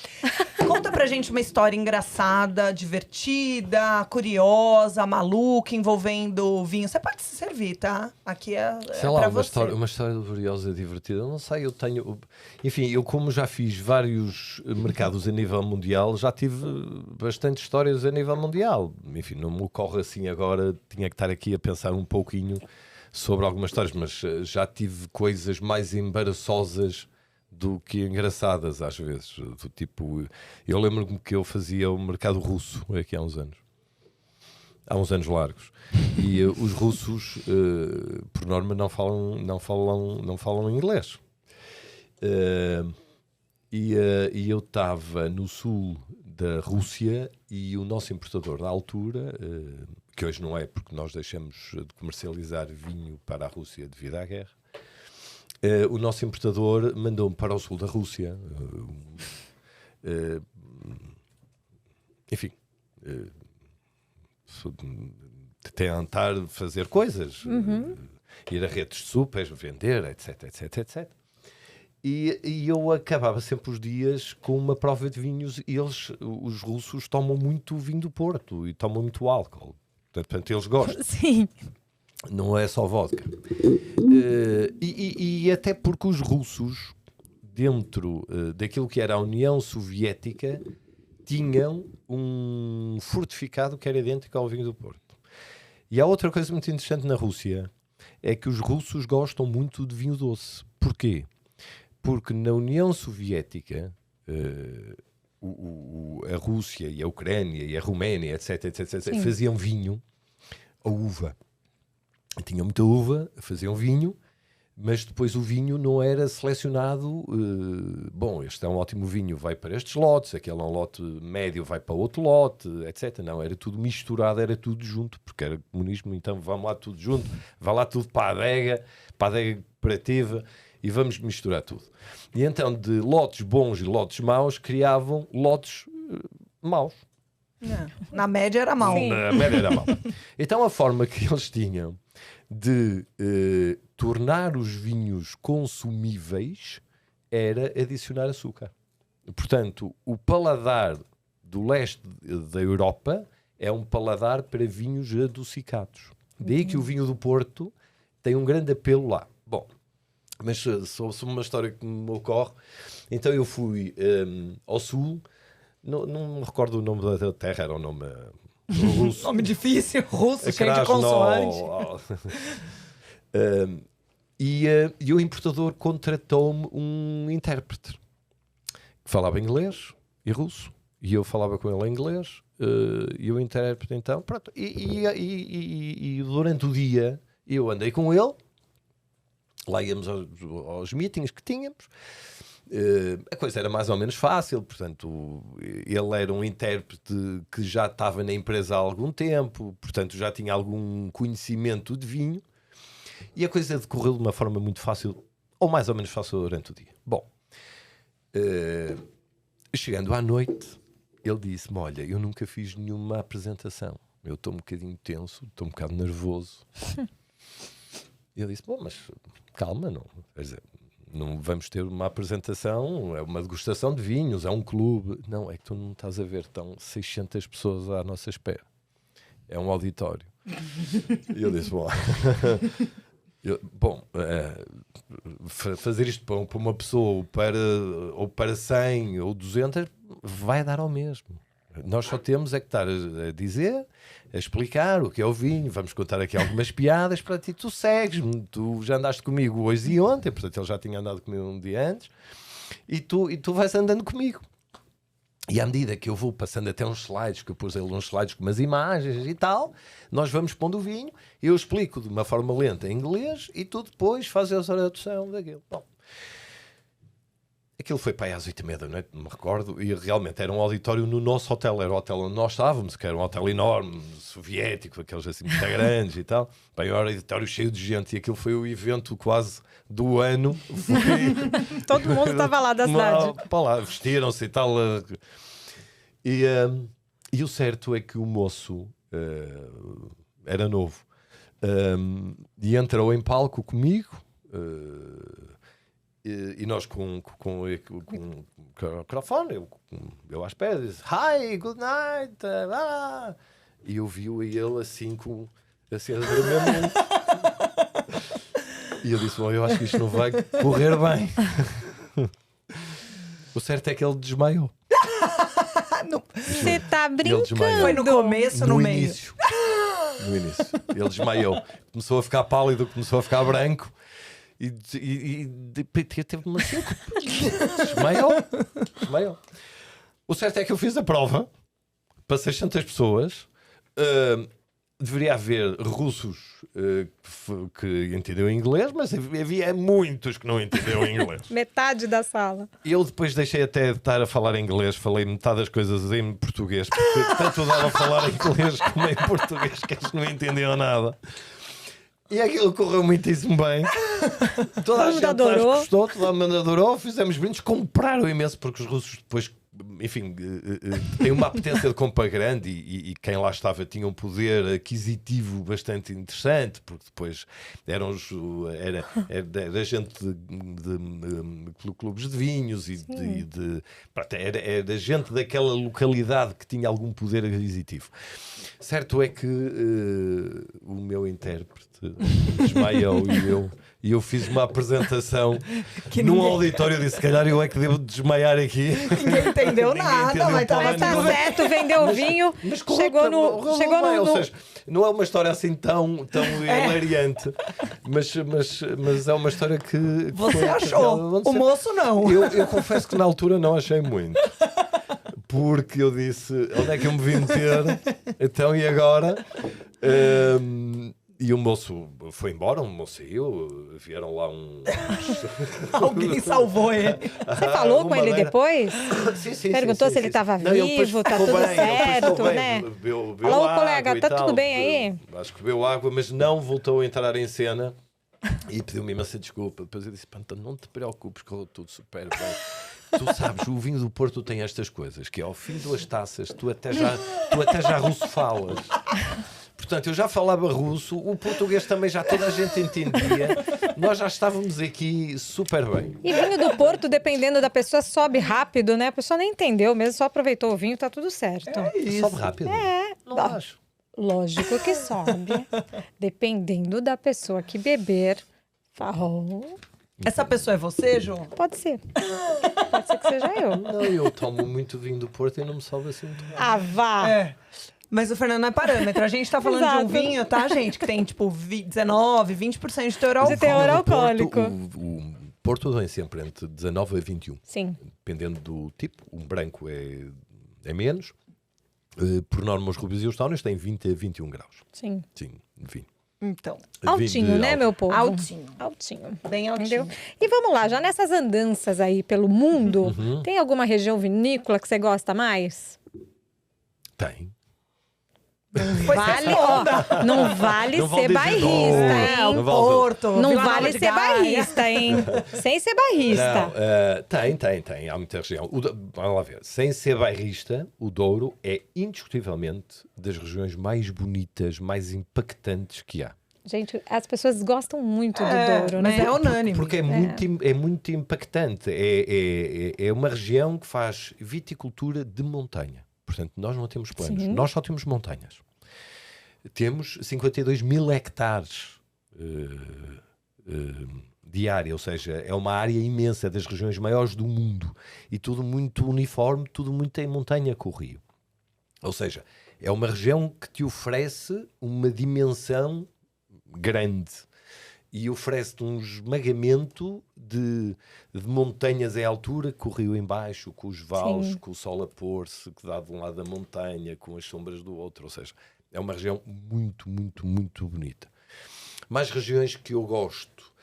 Conta pra gente uma história engraçada, divertida, curiosa, maluca, envolvendo vinho. Você pode se servir, tá? Aqui é Sei lá, pra uma você. história curiosa, divertida. Eu não sei, eu tenho... Enfim, eu como já fiz vários mercados a nível mundial, já tive bastante histórias a nível mundial. Enfim, não me ocorre assim agora, tinha que estar aqui a pensar um pouquinho sobre algumas histórias, mas já tive coisas mais embaraçosas do que engraçadas às vezes. Do tipo, eu lembro-me que eu fazia o mercado russo aqui há uns anos largos, e os russos por norma não falam inglês. E eu estava no sul da Rússia e o nosso importador na altura, que hoje não é porque nós deixamos de comercializar vinho para a Rússia devido à guerra, o nosso importador mandou-me para o sul da Rússia enfim, tentar fazer coisas, ir a redes de super, vender, etc, etc, etc. E eu acabava sempre os dias com uma prova de vinhos e os russos tomam muito vinho do Porto e tomam muito álcool. Portanto, eles gostam. Sim. Não é só vodka. E até porque os russos, dentro daquilo que era a União Soviética, tinham um fortificado que era idêntico ao vinho do Porto. E há outra coisa muito interessante na Rússia, é que os russos gostam muito de vinho doce. Porquê? Porque na União Soviética, a Rússia e a Ucrânia e a Roménia, etc, etc, faziam vinho a uva. Tinham muita uva, faziam vinho, mas depois o vinho não era selecionado. Bom, este é um ótimo vinho, vai para estes lotes, aquele é um lote médio, vai para outro lote, etc. Não, era tudo misturado, era tudo junto, porque era comunismo, então vamos lá tudo junto, vai lá tudo para a adega cooperativa e vamos misturar tudo. E então, de lotes bons e lotes maus, criavam lotes maus. Na média era mau. Na média era mau. Então, a forma que eles tinham de tornar os vinhos consumíveis era adicionar açúcar. Portanto, o paladar do leste da Europa é um paladar para vinhos adocicados. Daí que o vinho do Porto tem um grande apelo lá. Bom, mas sobre uma história que me ocorre, então eu fui ao sul, não me recordo o nome da terra, era o nome russo. Nome difícil, russo, cheio de consoantes. E o importador contratou-me um intérprete que falava inglês e russo, e eu falava com ele em inglês, e o intérprete então, pronto, e durante o dia eu andei com ele, lá íamos aos meetings que tínhamos. A coisa era mais ou menos fácil, portanto ele era um intérprete que já estava na empresa há algum tempo, portanto já tinha algum conhecimento de vinho, e a coisa decorreu de uma forma muito fácil, ou mais ou menos fácil durante o dia. Bom, chegando à noite, ele disse-me: olha, eu nunca fiz nenhuma apresentação, eu estou um bocadinho tenso, estou um bocado nervoso. E eu disse: bom, mas calma, não, quer dizer, não vamos ter uma apresentação, é uma degustação de vinhos, é um clube. Não, é que tu não estás a ver, estão 600 pessoas à nossa espera. É um auditório. E eu disse: fazer isto para uma pessoa ou para 100 ou 200 vai dar ao mesmo. Nós só temos é que estar a dizer, a explicar o que é o vinho, vamos contar aqui algumas piadas para ti, tu segues-me, tu já andaste comigo hoje e ontem, portanto ele já tinha andado comigo um dia antes, e tu vais andando comigo. E à medida que eu vou passando até uns slides, que eu pus ali uns slides com umas imagens e tal, nós vamos pondo o vinho, eu explico de uma forma lenta em inglês e tu depois fazes a tradução daquilo. Bom, aquilo foi para aí às 8h30 da noite, não me recordo, e realmente era um auditório no nosso hotel, era o hotel onde nós estávamos, que era um hotel enorme, soviético, aqueles assim muito grandes e tal. Bem, era um auditório cheio de gente, e aquilo foi o evento quase do ano. Todo mundo estava lá da cidade. Para lá, vestiram-se e tal. E o certo é que o moço era novo, e entrou em palco comigo, e nós com o microfone, eu às pedras, disse: hi, good night, e eu vi ele assim assim a tremer muito. E eu disse: bom, eu acho que isto não vai correr bem. O certo é que ele desmaiou. Você está brincando? Foi no começo, no meio? Início. No início. Ele desmaiou. Começou a ficar pálido, começou a ficar branco. E teve uma síncope. Desmaiou. O certo é que eu fiz a prova para 600 pessoas. Deveria haver russos que entendiam inglês, mas havia muitos que não entendiam inglês. Metade da sala. Eu depois deixei até de estar a falar em inglês, falei metade das coisas em português, porque tanto dava a falar em inglês como em português, que eles não entendiam nada. E aquilo correu muitíssimo bem. Toda a gente gostou, toda a gente adorou. Fizemos brindes, compraram imenso, porque os russos depois enfim, tem uma apetência de compra grande e quem lá estava tinha um poder aquisitivo bastante interessante, porque depois era gente de clubes de vinhos era gente daquela localidade que tinha algum poder aquisitivo. Certo é que o meu intérprete desmaiou e eu fiz uma apresentação num auditório, disse, se calhar eu é que devo desmaiar aqui. Ninguém entendeu nada, mas Mas tá certo, vendeu o vinho, chegou no... Ou seja, não é uma história assim tão hilariante, mas é uma história que você achou, o moço não. Eu confesso que na altura não achei muito. Porque eu disse, onde é que eu me vim meter? Então, e agora? E o moço foi embora, o moço saiu, vieram lá Alguém salvou ele. Você falou com ele depois? Sim. Perguntou se ele estava vivo, tá tudo certo, né? Alô, colega, tá tudo bem aí? Acho que bebeu água, mas não voltou a entrar em cena e pediu-me imensa desculpa. Depois eu disse, não te preocupes, correu tudo super bem. Tu sabes, o vinho do Porto tem estas coisas, que ao fim das taças tu até já russo falas. Portanto, eu já falava russo, o português também já toda a gente entendia. Nós já estávamos aqui super bem. E vinho do Porto, dependendo da pessoa, sobe rápido, né? A pessoa nem entendeu mesmo, só aproveitou o vinho, tá tudo certo. Sobe rápido? Não acho. Lógico que sobe. Dependendo da pessoa que beber. Essa pessoa é você, João? Pode ser. Pode ser que seja eu. Não, eu tomo muito vinho do Porto e não me sobe assim muito bem. Ah, vá! Mas o Fernando não é parâmetro. A gente tá falando de um vinho, tá, gente? Que tem, tipo, 19, 20% de teor alcoólico. De teor alcoólico. O Porto vem sempre entre 19 a 21. Sim. Dependendo do tipo. Um branco é menos. Por norma, os rubis e os tawnies têm 20 a 21 graus. Sim. Sim, vinho. Então. Altinho, né, meu povo? Altinho. Bem altinho. Entendeu? E vamos lá, já nessas andanças aí pelo mundo, tem alguma região vinícola que você gosta mais? Tem. Não vale ser bairrista, hein? Não vale ser bairrista, hein? Sem ser bairrista. Tem. Há muita região. Vamos lá ver. Sem ser bairrista, o Douro é indiscutivelmente das regiões mais bonitas, mais impactantes que há. Gente, as pessoas gostam muito do Douro, mas né? é unânime. Porque é muito impactante. É uma região que faz viticultura de montanha. Portanto, nós não temos planos. Nós só temos montanhas. Temos 52 mil hectares de área, ou seja, é uma área imensa, das regiões maiores do mundo. E tudo muito uniforme, tudo muito em montanha com o rio. Ou seja, é uma região que te oferece uma dimensão grande. E oferece-te um esmagamento de montanhas em altura, com o rio em baixo, com os vales, com o sol a pôr-se, que dá de um lado da montanha, com as sombras do outro. Ou seja, é uma região muito, muito, muito bonita. Mais regiões que eu gosto.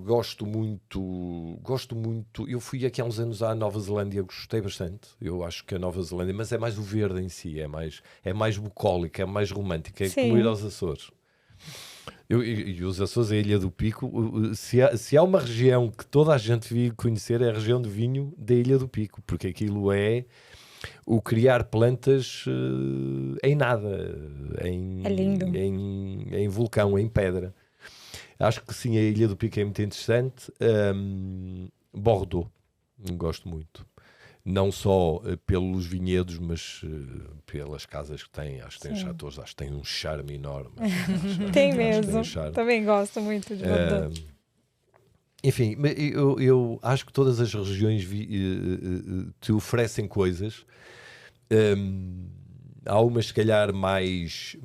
Gosto muito. Eu fui aqui há uns anos à Nova Zelândia, gostei bastante. Eu acho que a Nova Zelândia, mas é mais o verde em si, é mais bucólico, é mais romântico, é como ir aos Açores. E os Açores, a Ilha do Pico, se há uma região que toda a gente devia conhecer, é a região de vinho da Ilha do Pico, porque aquilo é o criar plantas em nada, é lindo. Em vulcão, em pedra. Acho que sim, a Ilha do Pico é muito interessante. Bordeaux, gosto muito. Não só pelos vinhedos, mas pelas casas que tem. Acho que tem chateaus, acho que tem um charme enorme. Tem mesmo. Também gosto muito de Bordeaux. Enfim, eu acho que todas as regiões te oferecem coisas. Há umas, se calhar, mais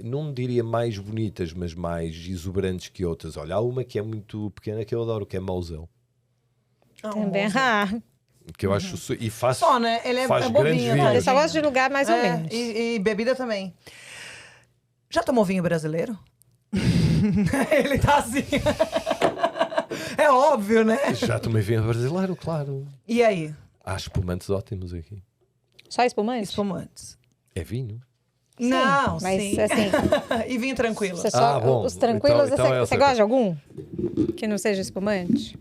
não diria mais bonitas, mas mais exuberantes que outras. Olha, há uma que é muito pequena que eu adoro, que é Moselle. Também. Que eu acho... E faz, só, né? Ele faz bobinho, grandes vinhos. Eu só gosto de lugar mais ou menos. E bebida também. Já tomou vinho brasileiro? Ele tá assim. É óbvio, né? Já tomei vinho brasileiro, claro. E aí? Há espumantes ótimos aqui. Só espumante? Espumantes. É vinho? Sim, Não, mas sim. assim... E vinho tranquilo? Bom. Os tranquilos, então você gosta de algum? Que não seja espumante?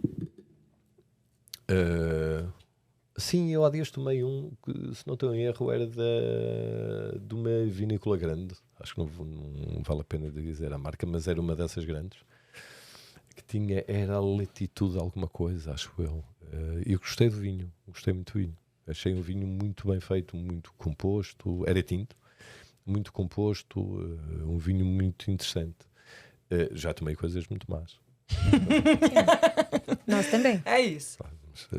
Sim, eu há dias tomei um que, se não estou em erro, era de uma vinícola grande. Acho que não vale a pena dizer a marca, mas era uma dessas grandes. Que era Latitude alguma coisa, acho eu. E eu gostei do vinho, gostei muito do vinho. Achei um vinho muito bem feito, muito composto. Era tinto, muito composto, um vinho muito interessante. Já tomei coisas muito más. Nós também. É isso.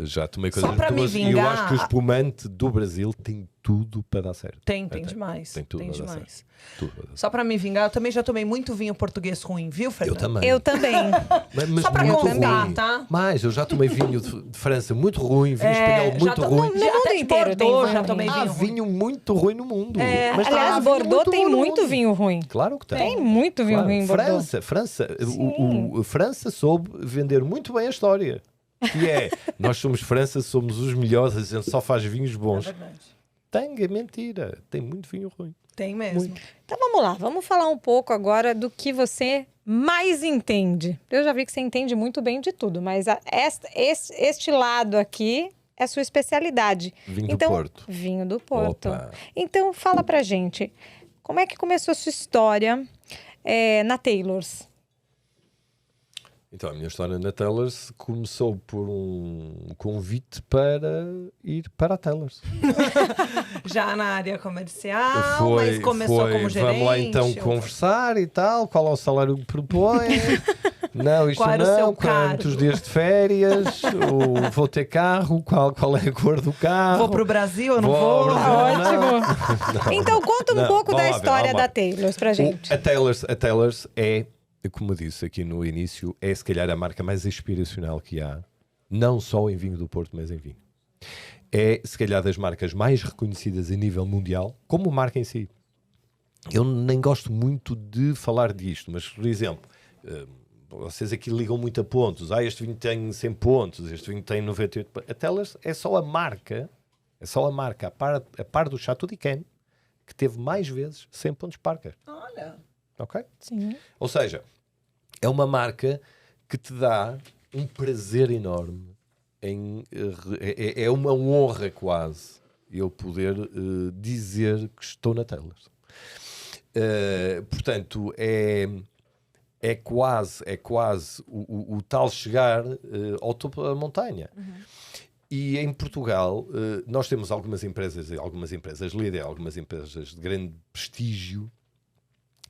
Já tomei coisas Só para me boas e eu acho que o vingar. espumante do Brasil tem tudo para dar certo. Tem Tem demais. Tem tudo Tem para dar demais. certo. Tudo para dar certo. Só pra me vingar, eu também já tomei muito vinho português ruim, viu, Eu Fernanda? também. Eu também. Mas Só pra muito constar, ruim. tá? Mas eu já tomei vinho de França muito ruim, vinho espanhol já muito to- ruim. No mundo até de inteiro tem Bordeaux vinho já ruim. tomei Há vinho ruim. vinho muito ruim no mundo. É, Mas Aliás, há vinho Bordeaux tem bom no muito mundo. vinho ruim. Claro que tem. Tem muito vinho Claro. ruim em Bordeaux. França. Sim. França soube vender muito bem a história. Que é, nós somos França, somos os melhores, a gente só faz vinhos É bons. verdade. É mentira. Tem muito vinho ruim. Tem mesmo. Muito. Então vamos lá, vamos falar um pouco agora do que você mais entende. Eu já vi que você entende muito bem de tudo, mas este lado aqui é sua especialidade. Vinho do então, Porto. Vinho do Porto. Opa. Então fala pra gente, como é que começou a sua história na Taylor's? Então, a minha história na Taylor's começou por um convite para ir para a Taylor's. Já na área comercial, mas começou como gerente. Vamos lá então ou- conversar e tal, qual é o salário que propõe? Não, isto Qual era o seu não, quantos cargo? dias de férias, vou ter carro, qual é a cor do carro? Vou pro Brasil, eu não Vou vou. ao Brasil. Ótimo. Então conta um Não, pouco da vamos lá ver, história vamos lá da ver. Taylor's pra gente. A Taylor's é, como eu disse aqui no início, é se calhar a marca mais inspiracional que há, não só em vinho do Porto, mas em vinho. É se calhar das marcas mais reconhecidas a nível mundial, como marca em si. Eu nem gosto muito de falar disto, mas, por exemplo, vocês aqui ligam muito a pontos. Este vinho tem 100 pontos, este vinho tem 98 pontos. A Taylor's é só a marca, a par do Chateau d'Yquem, que teve mais vezes 100 pontos Parker. Olha. Ok? Sim. Ou seja, é uma marca que te dá um prazer enorme. É uma honra quase eu poder dizer que estou na Taylor's. Portanto, é quase o tal chegar ao topo da montanha. E em Portugal nós temos algumas empresas líder, algumas empresas de grande prestígio,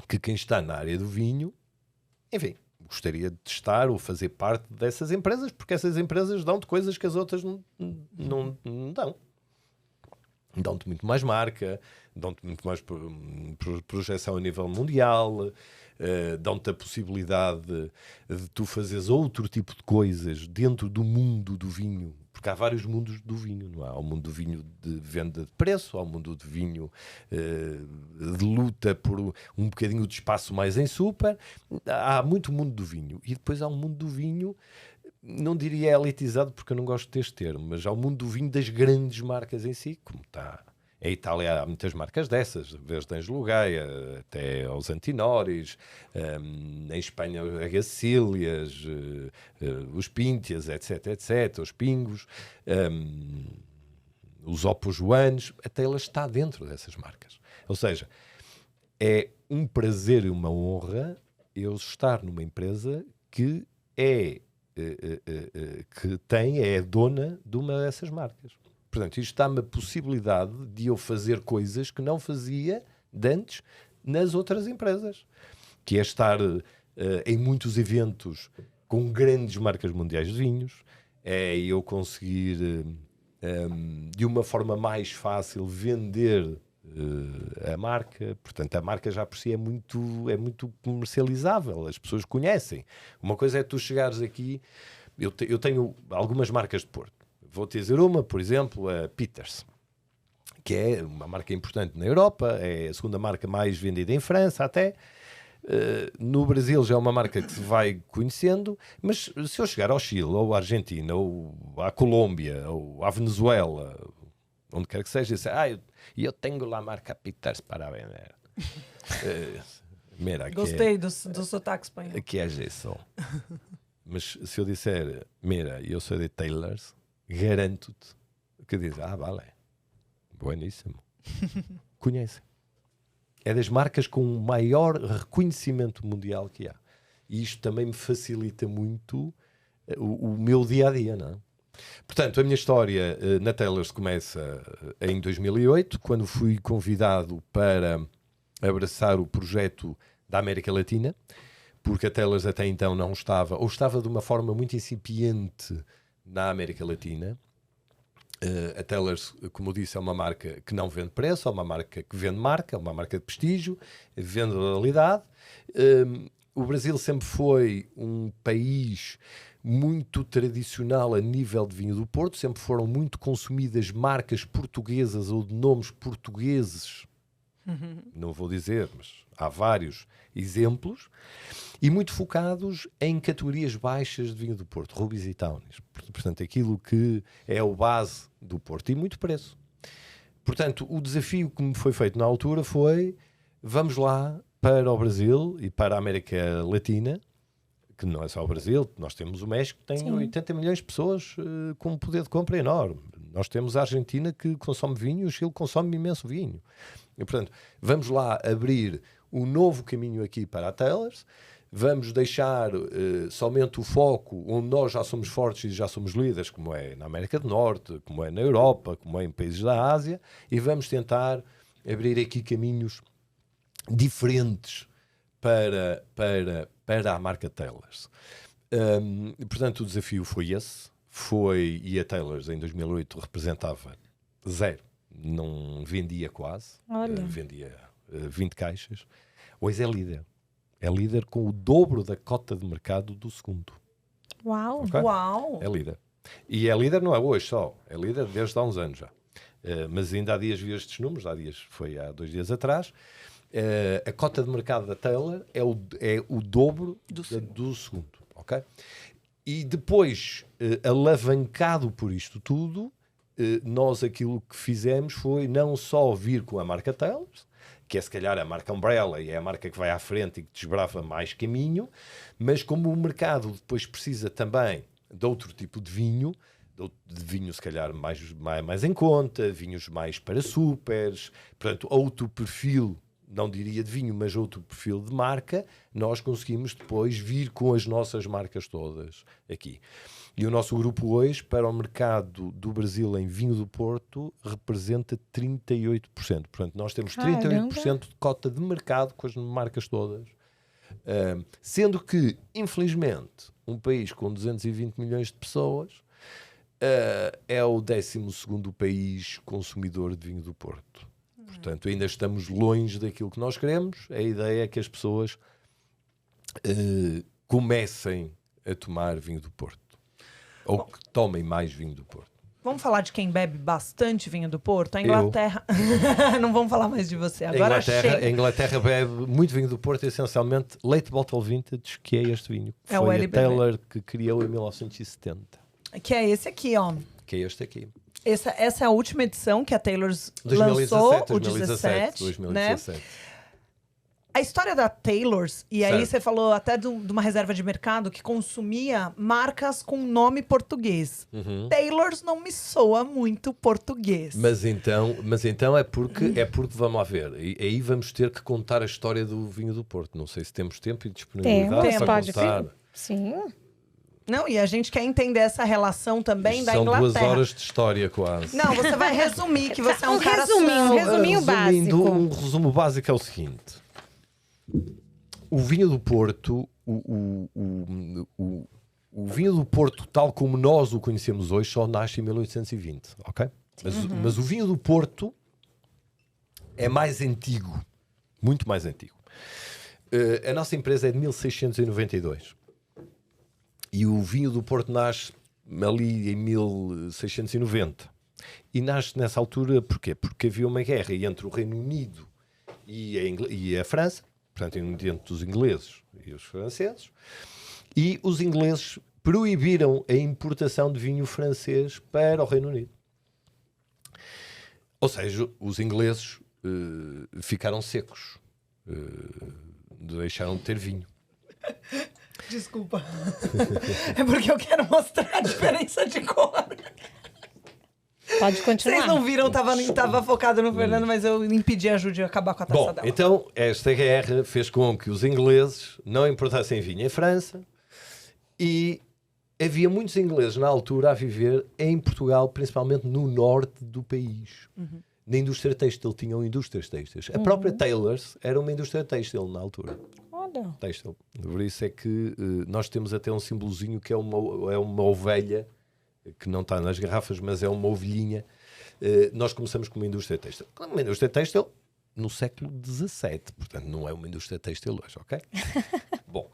que quem está na área do vinho, enfim, gostaria de estar ou fazer parte dessas empresas, porque essas empresas dão-te coisas que as outras não dão. Dão-te muito mais marca, dão-te muito mais projeção a nível mundial, dão-te a possibilidade de tu fazeres outro tipo de coisas dentro do mundo do vinho. Porque há vários mundos do vinho, não é? Há o mundo do vinho de venda de preço, há o mundo do vinho de luta por um bocadinho de espaço mais em super. Há muito mundo do vinho. E depois há um mundo do vinho, não diria elitizado, porque eu não gosto deste termo, mas há o mundo do vinho das grandes marcas em si, como está. Em Itália há muitas marcas dessas, desde Angelo Gaia até aos Antinoris, em Espanha a Gacílias, os Píntias, etc, os Pingos, os Opus Joanes, a Taylor está dentro dessas marcas. Ou seja, é um prazer e uma honra eu estar numa empresa que é dona de uma dessas marcas. Portanto, isto dá-me a possibilidade de eu fazer coisas que não fazia de antes nas outras empresas. Que é estar em muitos eventos com grandes marcas mundiais de vinhos, é eu conseguir, de uma forma mais fácil, vender a marca. Portanto, a marca já por si é muito comercializável, as pessoas conhecem. Uma coisa é tu chegares aqui, eu tenho algumas marcas de Porto. Vou-te dizer uma, por exemplo, a Peters, que é uma marca importante na Europa, é a segunda marca mais vendida em França até. No Brasil já é uma marca que se vai conhecendo, mas se eu chegar ao Chile, ou à Argentina, ou à Colômbia, ou à Venezuela, onde quer que seja, eu tenho lá a marca Peters para vender. Mira, Gostei do sotaque espanhol. que é isso. Mas se eu disser, mira, eu sou de Taylor's, garanto-te que dizem, vale, bueníssimo. Conhecem. É das marcas com o maior reconhecimento mundial que há. E isto também me facilita muito o meu dia-a-dia, não é? Portanto, a minha história na Taylors começa em 2008, quando fui convidado para abraçar o projeto da América Latina, porque a Taylors até então não estava, ou estava de uma forma muito incipiente na América Latina. A Taylors, como eu disse, é uma marca que não vende preço, é uma marca que vende marca, é uma marca de prestígio, vende validade. O Brasil sempre foi um país muito tradicional a nível de vinho do Porto, sempre foram muito consumidas marcas portuguesas ou de nomes portugueses, não vou dizer, mas há vários exemplos, e muito focados em categorias baixas de vinho do Porto, Rubis e Tawnis. Portanto, aquilo que é o base do Porto, e muito preço. Portanto, o desafio que me foi feito na altura foi, vamos lá para o Brasil e para a América Latina, que não é só o Brasil, nós temos o México, que tem 80 milhões de pessoas com um poder de compra enorme. Nós temos a Argentina, que consome vinho, o Chile consome imenso vinho. E, portanto, vamos lá abrir um novo caminho aqui para a Taylors, vamos deixar somente o foco onde nós já somos fortes e já somos líderes, como é na América do Norte, como é na Europa, como é em países da Ásia, e vamos tentar abrir aqui caminhos diferentes para a marca Taylors. Portanto, o desafio foi esse. E a Taylors em 2008 representava 0. Não vendia quase. Vendia 20 caixas. Hoje é líder. É líder com o dobro da cota de mercado do segundo. Uau! Okay? Uau! É líder. E é líder não é hoje só. É líder desde há uns anos já. Mas ainda há dias vi estes números. Foi há 2 dias atrás. A cota de mercado da Taylor é o dobro do segundo. Okay? E depois, alavancado por isto tudo, nós aquilo que fizemos foi não só vir com a marca Taylor, que é se calhar a marca Umbrella e é a marca que vai à frente e que desbrava mais caminho, mas como o mercado depois precisa também de outro tipo de vinho se calhar mais em conta, vinhos mais para supers, portanto outro perfil, não diria de vinho, mas outro perfil de marca, nós conseguimos depois vir com as nossas marcas todas aqui. E o nosso grupo hoje, para o mercado do Brasil em vinho do Porto, representa 38%. Portanto, nós temos 38% de cota de mercado com as marcas todas. Sendo que, infelizmente, um país com 220 milhões de pessoas é o 12º país consumidor de vinho do Porto. Portanto, ainda estamos longe daquilo que nós queremos. A ideia é que as pessoas comecem a tomar vinho do Porto. Ou que tomem mais vinho do Porto. Vamos falar de quem bebe bastante vinho do Porto? A Inglaterra... Não vamos falar mais de você. Agora a Inglaterra bebe muito vinho do Porto, essencialmente Late Bottle Vintage, que é este vinho. É foi o a Taylor que criou em 1970. Que é esse aqui, ó. Que é este aqui. Essa é a última edição que a Taylor's 2017, lançou, o 2017, 17, né? A história da Taylor's, e aí você falou até de uma reserva de mercado que consumia marcas com nome português. Taylor's não me soa muito português. Mas então é porque vamos lá ver. E aí vamos ter que contar a história do vinho do Porto. Não sei se temos tempo e disponibilidade para contar. Sim. Não, e a gente quer entender essa relação também da Inglaterra. São 2 horas de história quase. Não, você vai resumir, que você é um cara... Resuminho básico. Um resumo básico é o seguinte. O vinho do Porto, o vinho do Porto, tal como nós o conhecemos hoje, só nasce em 1820, ok? Mas o vinho do Porto é mais antigo, muito mais antigo. A nossa empresa é de 1692 e o vinho do Porto nasce ali em 1690 e nasce nessa altura porquê? Porque havia uma guerra entre o Reino Unido e a França, portanto, entre os ingleses e os franceses, e os ingleses proibiram a importação de vinho francês para o Reino Unido. Ou seja, os ingleses ficaram secos, deixaram de ter vinho. Desculpa. É porque eu quero mostrar a diferença de cor. Pode continuar. Vocês não viram, tava focado no Fernando, mas eu impedi a Ju de acabar com a taça Bom, dela. então esta guerra fez com que os ingleses não importassem vinho em França e havia muitos ingleses na altura a viver em Portugal, principalmente no norte do país. Na indústria têxtil, tinham indústrias têxteis. A própria Taylor's era uma indústria têxtil na altura. Olha. Têxtil. Por isso é que nós temos até um símbolozinho que é uma ovelha, que não está nas garrafas, mas é uma ovelhinha. Nós começamos com uma indústria têxtil. Uma indústria têxtil no século XVII. Portanto, não é uma indústria têxtil hoje, ok? Bom.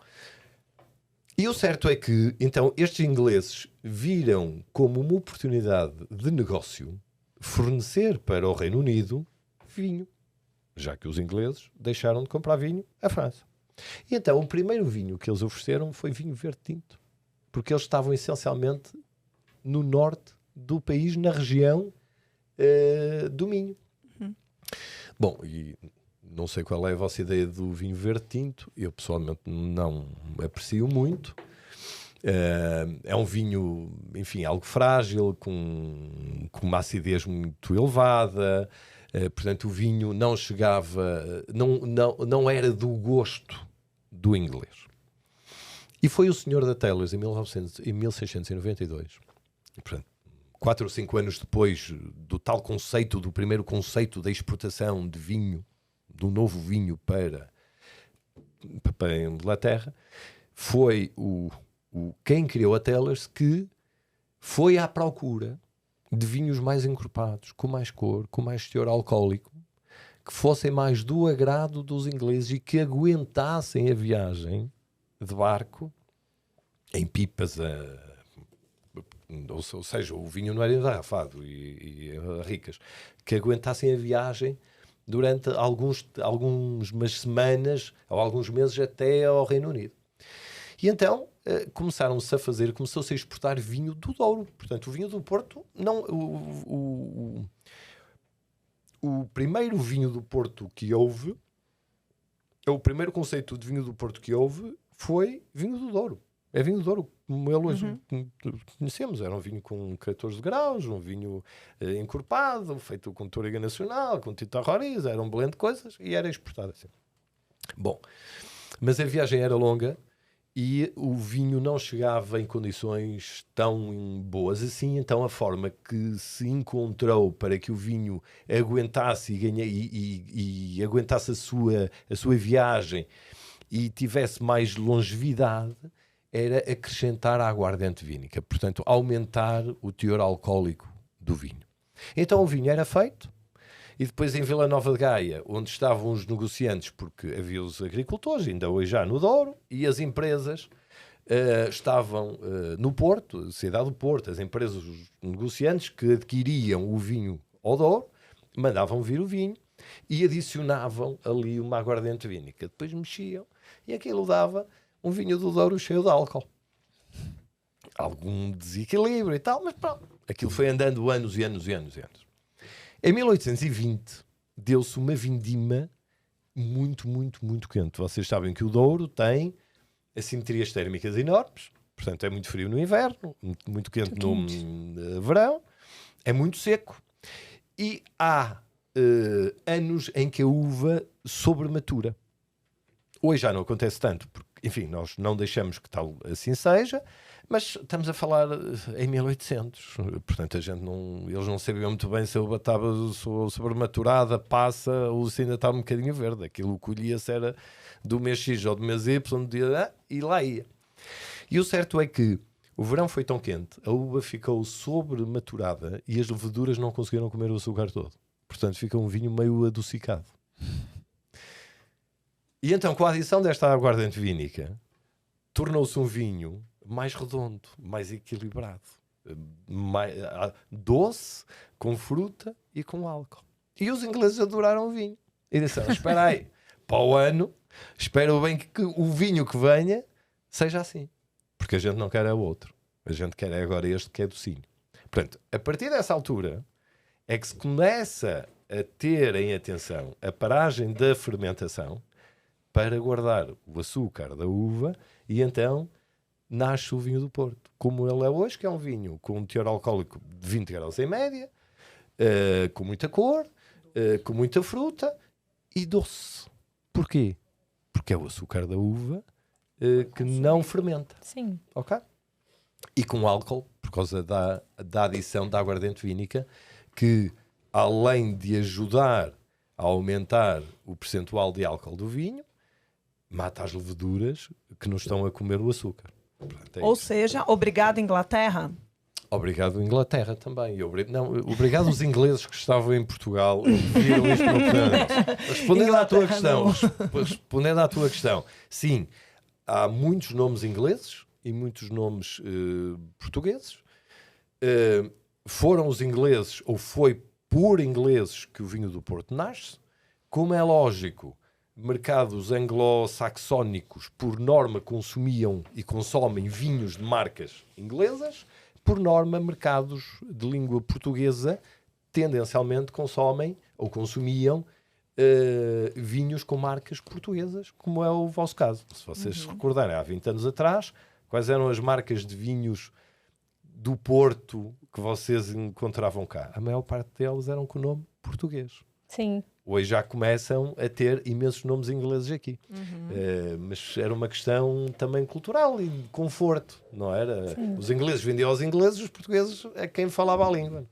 E o certo é que, então, estes ingleses viram como uma oportunidade de negócio fornecer para o Reino Unido vinho, já que os ingleses deixaram de comprar vinho à França. E então o primeiro vinho que eles ofereceram foi vinho verde tinto, porque eles estavam essencialmente no norte do país, na região do Minho. Bom, e não sei qual é a vossa ideia do vinho verde tinto, eu pessoalmente não aprecio muito. É um vinho, enfim, algo frágil, com uma acidez muito elevada. Portanto, o vinho não chegava, não era do gosto do inglês. E foi o senhor da Taylor's em 1692, portanto, 4 ou 5 anos depois do tal conceito, do primeiro conceito da exportação de vinho, do novo vinho para a Inglaterra, foi quem criou a Taylor's que foi à procura de vinhos mais encorpados, com mais cor, com mais teor alcoólico, que fossem mais do agrado dos ingleses e que aguentassem a viagem de barco em pipas, ou seja, o vinho não era engarrafado e ricas, que aguentassem a viagem durante algumas semanas ou alguns meses até ao Reino Unido. E então começou-se a exportar vinho do Douro. Portanto, o vinho do Porto, o primeiro vinho do Porto que houve, o primeiro conceito de vinho do Porto que houve foi vinho do Douro. É vinho do Douro, como ele hoje conhecemos. Era um vinho com 14 graus, um vinho encorpado, feito com Touriga Nacional, com Tito Roriz, era um blend de coisas e era exportado assim. Bom, mas a viagem era longa e o vinho não chegava em condições tão boas assim, então a forma que se encontrou para que o vinho aguentasse e aguentasse a sua viagem e tivesse mais longevidade era acrescentar a aguardente vínica, portanto aumentar o teor alcoólico do vinho. Então o vinho era feito e depois em Vila Nova de Gaia, onde estavam os negociantes, porque havia os agricultores, ainda hoje já no Douro, e as empresas estavam no Porto, cidade do Porto, as empresas, os negociantes que adquiriam o vinho ao Douro, mandavam vir o vinho e adicionavam ali uma aguardente vínica. Depois mexiam e aquilo dava um vinho do Douro cheio de álcool. Algum desequilíbrio e tal, mas pronto. Aquilo foi andando anos e anos e anos e anos. Em 1820 deu-se uma vindima muito, muito, muito quente. Vocês sabem que o Douro tem assimetrias térmicas enormes, portanto é muito frio no inverno, muito quente no verão, é muito seco e há anos em que a uva sobrematura. Hoje já não acontece tanto, porque, enfim, nós não deixamos que tal assim seja, mas estamos a falar em 1800, portanto eles não sabiam muito bem se a uva estava sobrematurada, passa ou se ainda estava um bocadinho verde. Aquilo colhia-se era do mês X ou do mês Y, do dia e lá ia. E o certo é que o verão foi tão quente, a uva ficou sobrematurada e as leveduras não conseguiram comer o açúcar todo. Portanto fica um vinho meio adocicado. E então com a adição desta aguardente vínica tornou-se um vinho mais redondo, mais equilibrado, mais doce, com fruta e com álcool. E os ingleses adoraram o vinho. E disseram, espera aí, para o ano, espero bem que o vinho que venha seja assim. Porque a gente não quer é outro. A gente quer agora este que é docinho. Portanto, a partir dessa altura é que se começa a ter em atenção a paragem da fermentação para guardar o açúcar da uva e então nasce o vinho do Porto, como ele é hoje, que é um vinho com um teor alcoólico de 20 graus em média, com muita cor, com muita fruta e doce. Porquê? Porque é o açúcar da uva que não fermenta. Sim. Ok? E com álcool, por causa da adição da aguardente vínica, que além de ajudar a aumentar o percentual de álcool do vinho, mata as leveduras que não estão a comer o açúcar. Portanto, Ou seja, obrigado, Inglaterra. Obrigado, Inglaterra, também. Obrigado os ingleses que estavam em Portugal e viram isto no plano. Respondendo à tua questão, sim, há muitos nomes ingleses e muitos nomes portugueses. Foram os ingleses, ou foi por ingleses que o vinho do Porto nasce. Como é lógico, mercados anglo-saxónicos, por norma, consumiam e consomem vinhos de marcas inglesas. Por norma, mercados de língua portuguesa tendencialmente consomem ou consumiam vinhos com marcas portuguesas, como é o vosso caso. Se vocês se recordarem, há 20 anos atrás, quais eram as marcas de vinhos do Porto que vocês encontravam cá? A maior parte delas eram com o nome português. Sim. Hoje já começam a ter imensos nomes ingleses aqui. Mas era uma questão também cultural e de conforto, não era? Sim. Os ingleses vendiam aos ingleses, os portugueses é quem falava a língua.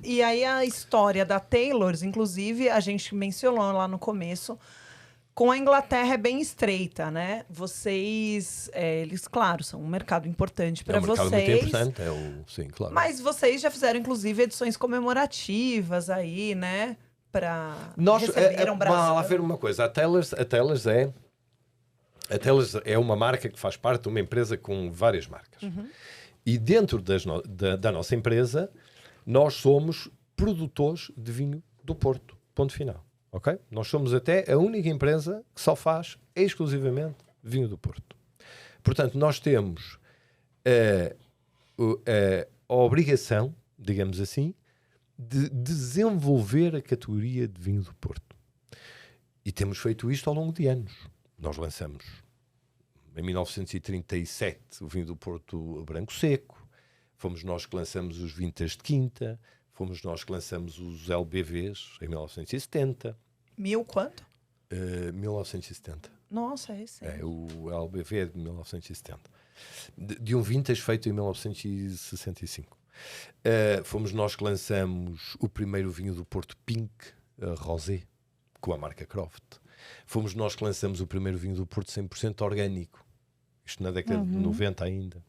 E aí a história da Taylor's, inclusive, a gente mencionou lá no começo, com a Inglaterra é bem estreita, né? Vocês, eles, claro, são um mercado importante para vocês. É um mercado muito importante, sim, claro. Mas vocês já fizeram, inclusive, edições comemorativas aí, né? Para receber um Brasil. Vamos lá ver uma coisa. A Taylor's é uma marca que faz parte de uma empresa com várias marcas. E dentro da nossa empresa, nós somos produtores de vinho do Porto. Ponto final. Okay? Nós somos até a única empresa que só faz exclusivamente vinho do Porto. Portanto, nós temos a obrigação, digamos assim, de desenvolver a categoria de vinho do Porto. E temos feito isto ao longo de anos. Nós lançamos, em 1937, o vinho do Porto branco seco. Fomos nós que lançamos os Vintas de Quinta. Fomos nós que lançamos os LBVs em 1970. Quanto? 1970. Nossa, é esse. O LBV é de 1970. De um Vintage feito em 1965. Fomos nós que lançamos o primeiro vinho do Porto Pink Rosé, com a marca Croft. Fomos nós que lançamos o primeiro vinho do Porto 100% orgânico, isto na década de 90 ainda.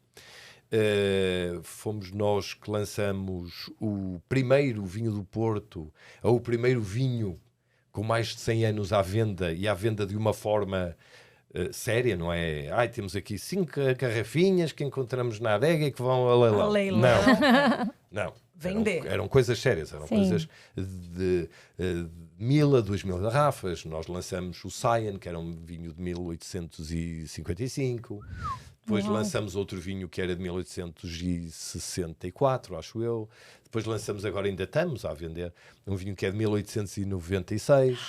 Fomos nós que lançamos o primeiro vinho do Porto, ou o primeiro vinho com mais de 100 anos à venda, e à venda de uma forma séria, não é? Temos aqui 5 garrafinhas que encontramos na adega e que vão a leilão. Não. Vender. Eram coisas sérias, eram coisas de 1000 a 2000 garrafas. Nós lançamos o Cyan, que era um vinho de 1855. Depois lançamos outro vinho que era de 1864, acho eu. Depois lançamos, agora ainda estamos a vender, um vinho que é de 1896.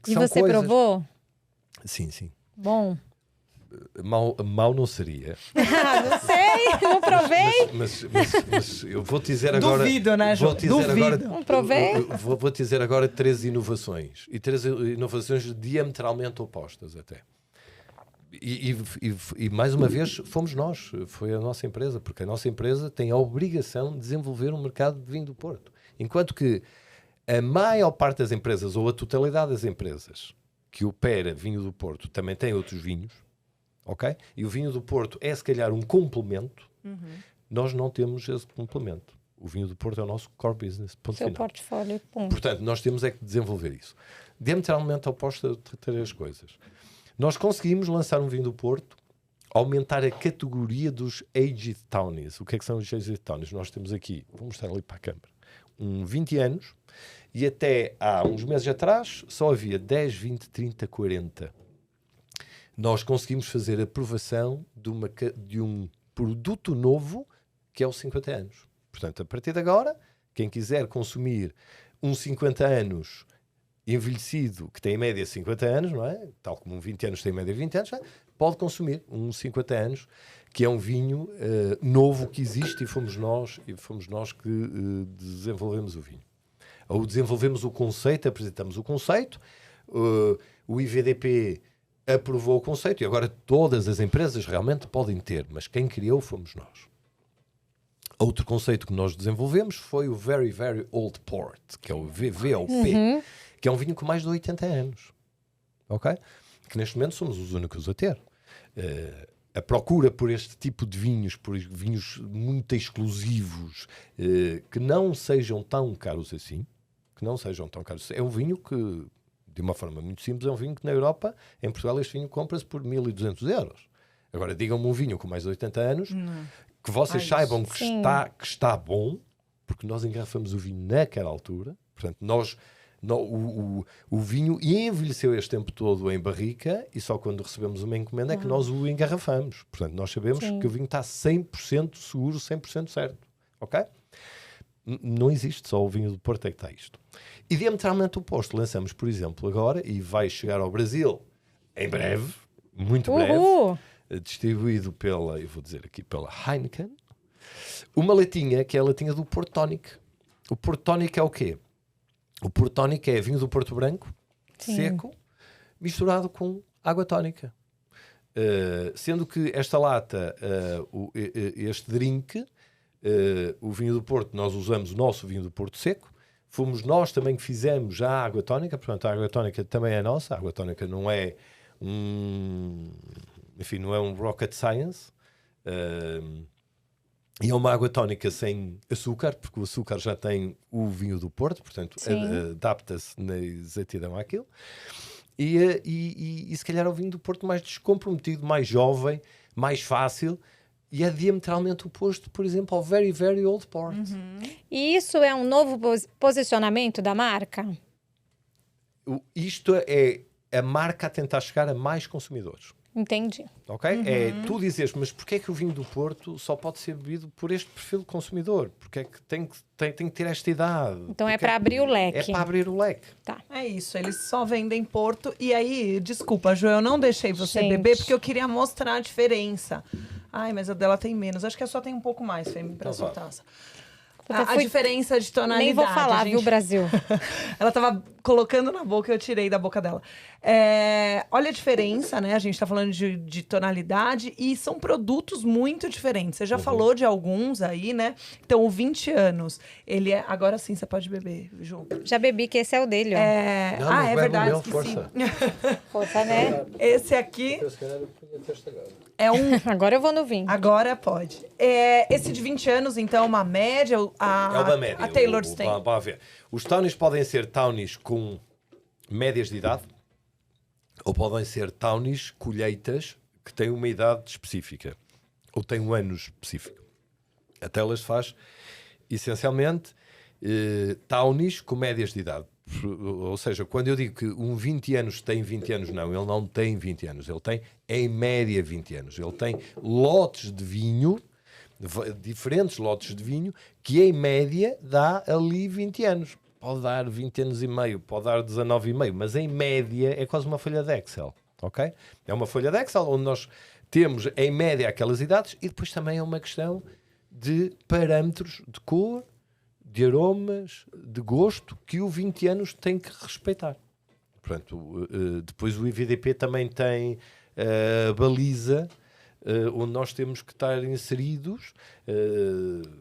E você provou? Sim. Bom. Mal não seria. Não sei, não provei. Mas eu vou te dizer agora. Duvido, né, João? Duvido. Não provei. Vou te dizer agora 3 inovações. E 3 inovações diametralmente opostas até. E mais uma vez fomos nós, foi a nossa empresa, porque a nossa empresa tem a obrigação de desenvolver um mercado de vinho do Porto. Enquanto que a maior parte das empresas, ou a totalidade das empresas que opera vinho do Porto, também tem outros vinhos, ok? E o vinho do Porto é se calhar um complemento. Nós não temos esse complemento. O vinho do Porto é o nosso core business. Ponto Seu final. portfólio. Portanto, nós temos é que desenvolver isso. Diametralmente oposto a 3 coisas. Nós conseguimos lançar um vinho do Porto, aumentar a categoria dos Aged Townies. O que é que são os Aged Townies? Nós temos aqui, vou mostrar ali para a câmara, 20 anos, e até há uns meses atrás só havia 10, 20, 30, 40. Nós conseguimos fazer a aprovação de um produto novo que é os 50 anos. Portanto, a partir de agora, quem quiser consumir uns 50 anos envelhecido, que tem em média 50 anos, não é? Tal como um 20 anos tem em média 20 anos, pode consumir um 50 anos, que é um vinho novo que existe e fomos nós que desenvolvemos o vinho. Ou desenvolvemos o conceito, apresentamos o conceito, o IVDP aprovou o conceito e agora todas as empresas realmente podem ter, mas quem criou fomos nós. Outro conceito que nós desenvolvemos foi o Very, Very Old Port, que é o VVOP, que é um vinho com mais de 80 anos. Ok? Que neste momento somos os únicos a ter. A procura por este tipo de vinhos, por vinhos muito exclusivos, que não sejam tão caros assim, é um vinho que, de uma forma muito simples, é um vinho que na Europa, em Portugal, este vinho compra-se por 1.200 euros. Agora, digam-me um vinho com mais de 80 anos, que vocês saibam que está bom, porque nós engarrafamos o vinho naquela altura, portanto, o vinho envelheceu este tempo todo em barrica e só quando recebemos uma encomenda é que nós o engarrafamos. Portanto, nós sabemos que o vinho está 100% seguro, 100% certo. Ok? Não existe, só o vinho do Porto é que está isto. E diametralmente oposto, lançamos, por exemplo, agora, e vai chegar ao Brasil em breve, muito breve, distribuído pela, eu vou dizer aqui, pela Heineken, uma latinha que é a latinha do Porto Tonic. O Porto Tonic é o quê? O Porto Tonic é vinho do Porto Branco, seco, misturado com água tónica. Sendo que esta lata, este drink, o vinho do Porto, nós usamos o nosso vinho do Porto seco, fomos nós também que fizemos a água tónica, portanto a água tónica também é nossa, a água tónica não é não é um rocket science, e é uma água tónica sem açúcar, porque o açúcar já tem o vinho do Porto, portanto adapta-se na exatidão àquilo. E se calhar é o vinho do Porto mais descomprometido, mais jovem, mais fácil, e é diametralmente oposto, por exemplo, ao Very, Very Old Port. E isso é um novo posicionamento da marca? Isto é a marca a tentar chegar a mais consumidores. Entendi. Ok? É tu dizes, mas porquê é que o vinho do Porto só pode ser bebido por este perfil de consumidor? Porque é que tem que ter esta idade? Então é para abrir o leque. É para abrir o leque. Tá. É isso, eles só vendem Porto. E aí, desculpa, Jo, eu não deixei você beber porque eu queria mostrar a diferença. Ai, mas a dela tem menos. Acho que a sua tem um pouco mais, Fê, para sua taça. A diferença de tonalidade. Nem vou falar, gente. Viu, Brasil? Ela tava colocando na boca e eu tirei da boca dela. Olha a diferença, né? A gente tá falando de tonalidade e são produtos muito diferentes. Você já falou de alguns aí, né? Então, o 20 anos, ele é... Agora sim, você pode beber, Ju. Já bebi, que esse é o dele, ó. Não, é verdade, meu, esqueci. Força, né? Esse aqui é um... Agora eu vou no vinho. Agora pode. Esse de 20 anos, então, é uma média? É uma média. A Taylor's tem. Vamos ver. Os townies podem ser townies com médias de idade ou podem ser townies, colheitas, que têm uma idade específica ou têm um ano específico. A Taylor's faz, essencialmente, townies com médias de idade. Ou seja, quando eu digo que um 20 anos tem 20 anos, não, ele não tem 20 anos. Ele tem, em média, 20 anos. Ele tem lotes de vinho, diferentes lotes de vinho, que em média dá ali 20 anos. Pode dar 20 anos e meio, pode dar 19 e meio, mas em média é quase uma folha de Excel, ok? É uma folha de Excel onde nós temos em média aquelas idades e depois também é uma questão de parâmetros de cor, de aromas, de gosto que o 20 anos tem que respeitar. Portanto, depois o IVDP também tem a baliza onde nós temos que estar inseridos,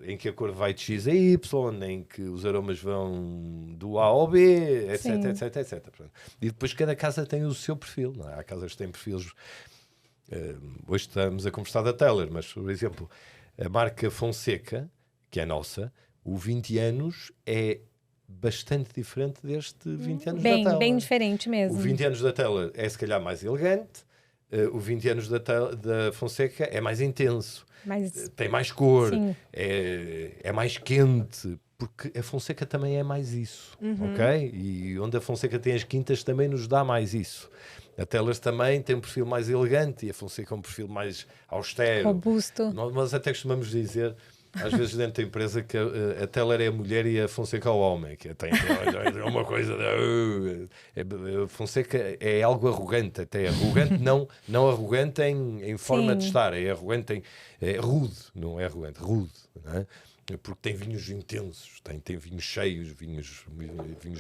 em que a cor vai de X a Y, em que os aromas vão do A ao B, etc, etc, etc. Portanto, e depois cada casa tem o seu perfil. Não é? Há casas que têm perfis... hoje estamos a conversar da Taylor, mas, por exemplo, a marca Fonseca, que é nossa, o 20 anos é bastante diferente deste 20 anos da Taylor. Bem diferente mesmo. O 20 anos da Taylor é, se calhar, mais elegante. O 20 anos da Fonseca é mais intenso, tem mais cor, é mais quente, porque a Fonseca também é mais isso, ok? E onde a Fonseca tem as quintas também nos dá mais isso. A Taylor também tem um perfil mais elegante e a Fonseca um perfil mais austero. Robusto. Nós até costumamos dizer às vezes dentro da empresa que a Teller é a mulher e a Fonseca é o homem, que tem uma coisa a Fonseca é algo arrogante, até arrogante, não arrogante em forma de estar, é arrogante é rude, não é arrogante, rude, não é? Porque tem vinhos intensos, tem vinhos cheios, vinhos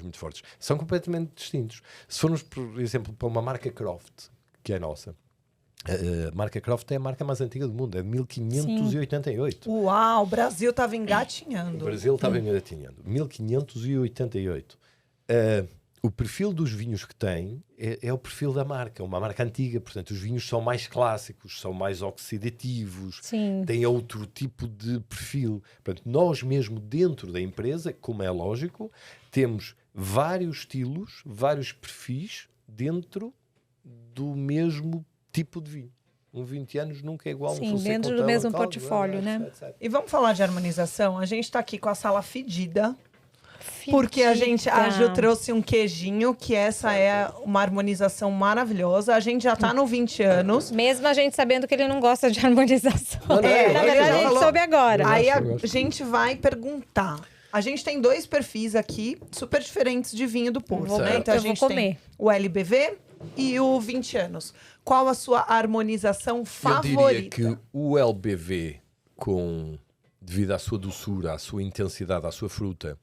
muito fortes. São completamente distintos. Se formos, por exemplo, para uma marca Croft, que é nossa, a marca Croft é a marca mais antiga do mundo, é de 1588. Uau, o Brasil estava engatinhando. O Brasil estava engatinhando. 1588. O perfil dos vinhos que tem é o perfil da marca, uma marca antiga, portanto os vinhos são mais clássicos, são mais oxidativos, têm outro tipo de perfil. Portanto, nós mesmo dentro da empresa, como é lógico, temos vários estilos, vários perfis dentro do mesmo tipo de vinho. 20 anos nunca é igual. Sim, dentro do mesmo portfólio, né? Etc. E vamos falar de harmonização? A gente está aqui com a sala fedida. Porque a Ju trouxe um queijinho, que essa é uma harmonização maravilhosa. A gente já tá no 20 anos. Mesmo a gente sabendo que ele não gosta de harmonização. Na verdade, a gente soube agora. Aí a gente vai perguntar. A gente tem 2 perfis aqui, super diferentes de vinho do Porto, né? Então a gente tem o LBV e o 20 anos. Qual a sua harmonização favorita? Eu diria que o LBV, devido à sua doçura, à sua intensidade, à sua fruta,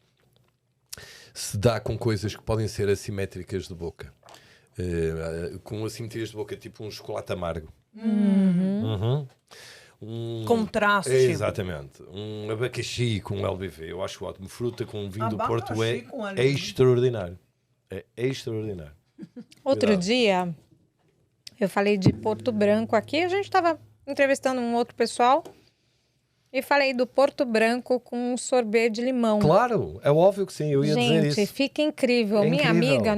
se dá com coisas que podem ser assimétricas de boca. Com assimetrias de boca, tipo um chocolate amargo. Contraste. Exatamente. Um abacaxi com LBV. Eu acho ótimo. Fruta com vinho do Porto é extraordinário. É extraordinário. Outro dia, eu falei de Porto Branco aqui. A gente estava entrevistando um outro pessoal. E falei do Porto Branco com um sorbet de limão. Claro, é óbvio que sim, eu ia dizer isso. Gente, fica incrível. Minha amiga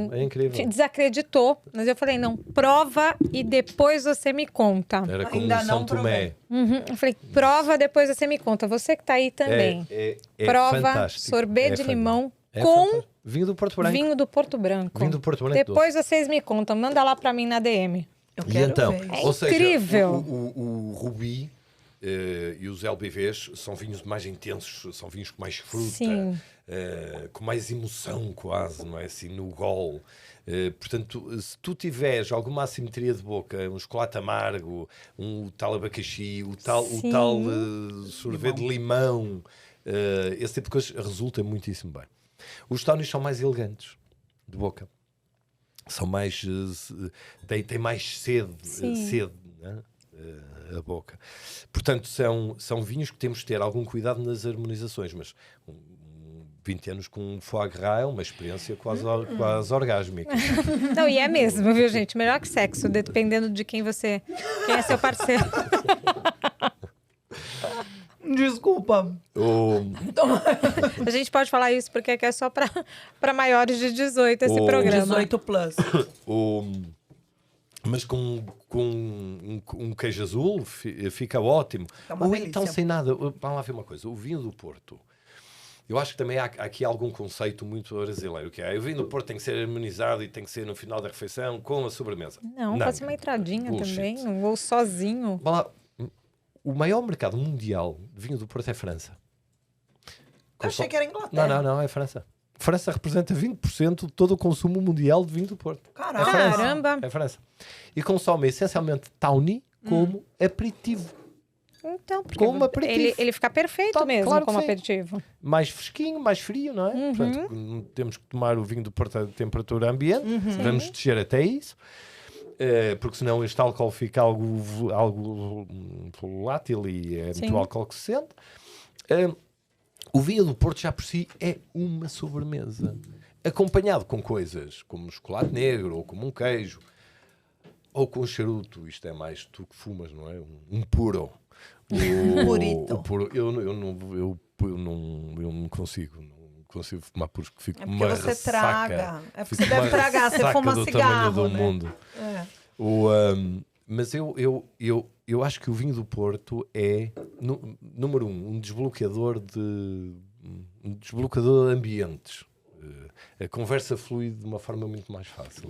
desacreditou, mas eu falei, não, prova e depois você me conta. Era como um São Tomé. Eu falei, prova, depois você me conta. Você que tá aí também. Prova, fantástico. Sorbet de limão com vinho do Porto Branco. Vinho do Porto Branco. Vinho do Porto Branco depois vocês me contam. Manda lá pra mim na DM. Eu quero ver. É incrível. Seja, o Rubi... e os LBVs são vinhos mais intensos, são vinhos com mais fruta, com mais emoção quase, não é assim, no gol. Portanto, se tu tiveres alguma assimetria de boca, um chocolate amargo, um tal abacaxi, o tal sorvete de limão, esse tipo de coisas resulta muitíssimo bem. Os tónicos são mais elegantes de boca. São mais... têm mais sede, né? A boca. Portanto, são vinhos que temos de ter algum cuidado nas harmonizações, mas 20 anos com foie gras é uma experiência quase orgásmica. Não, e é mesmo, viu, gente? Melhor que sexo, dependendo de quem é seu parceiro. Desculpa. A gente pode falar isso porque aqui é só para maiores de 18 esse programa. 18 plus. Mas com um queijo azul fica ótimo. Ou então sem nada. Vamos lá ver uma coisa. O vinho do Porto. Eu acho que também há aqui algum conceito muito brasileiro. Que é, o vinho do Porto tem que ser harmonizado e tem que ser no final da refeição com a sobremesa. Não, pode ser uma entradinha também. Ou sozinho. Vamos lá. O maior mercado mundial de vinho do Porto é a França. Eu achei que era Inglaterra. Não, é a França. A França representa 20% de todo o consumo mundial de vinho do Porto. Caramba! É a França. E consome essencialmente Tawny como aperitivo. Então, porque como aperitivo. Ele fica perfeito mesmo claro como aperitivo. Mais fresquinho, mais frio, não é? Portanto, temos que tomar o vinho do Porto a temperatura ambiente. Vamos descer até isso. Porque senão este álcool fica algo volátil e é muito álcool que se sente. O vinho do Porto já por si é uma sobremesa. Acompanhado com coisas como chocolate negro, ou como um queijo, ou com charuto. Isto é mais tu que fumas, não é? Um puro. Purito. O puro. Eu não consigo. Não consigo fumar puros, que fico uma ressaca. Você traga. É porque você deve tragar. Você fuma do cigarro, tamanho do né? mundo. Mas eu acho que o vinho do Porto é, número um desbloqueador de ambientes. A conversa flui de uma forma muito mais fácil.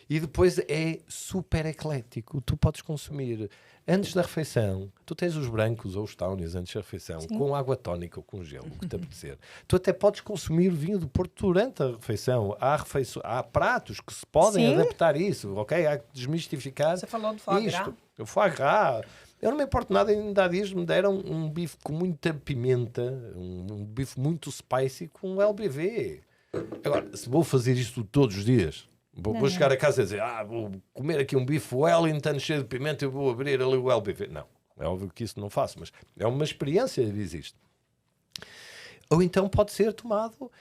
E depois é super eclético. Tu podes consumir antes da refeição, tu tens os brancos ou os tawnies antes da refeição, com água tónica ou com gelo, o que te apetecer. Tu até podes consumir vinho do Porto durante a refeição. Há pratos que se podem adaptar a isso, ok? Há que desmistificar. Você falou do foie gras? Isto. O foie gras. Eu não me importo nada, ainda há dias me deram um bife com muita pimenta, um bife muito spicy com LBV. Agora, se vou fazer isto todos os dias, vou chegar a casa e dizer, vou comer aqui um bife Wellington cheio de pimenta e vou abrir ali o LBV. Não, é óbvio que isso não faço, mas é uma experiência que existe. Ou então pode ser tomado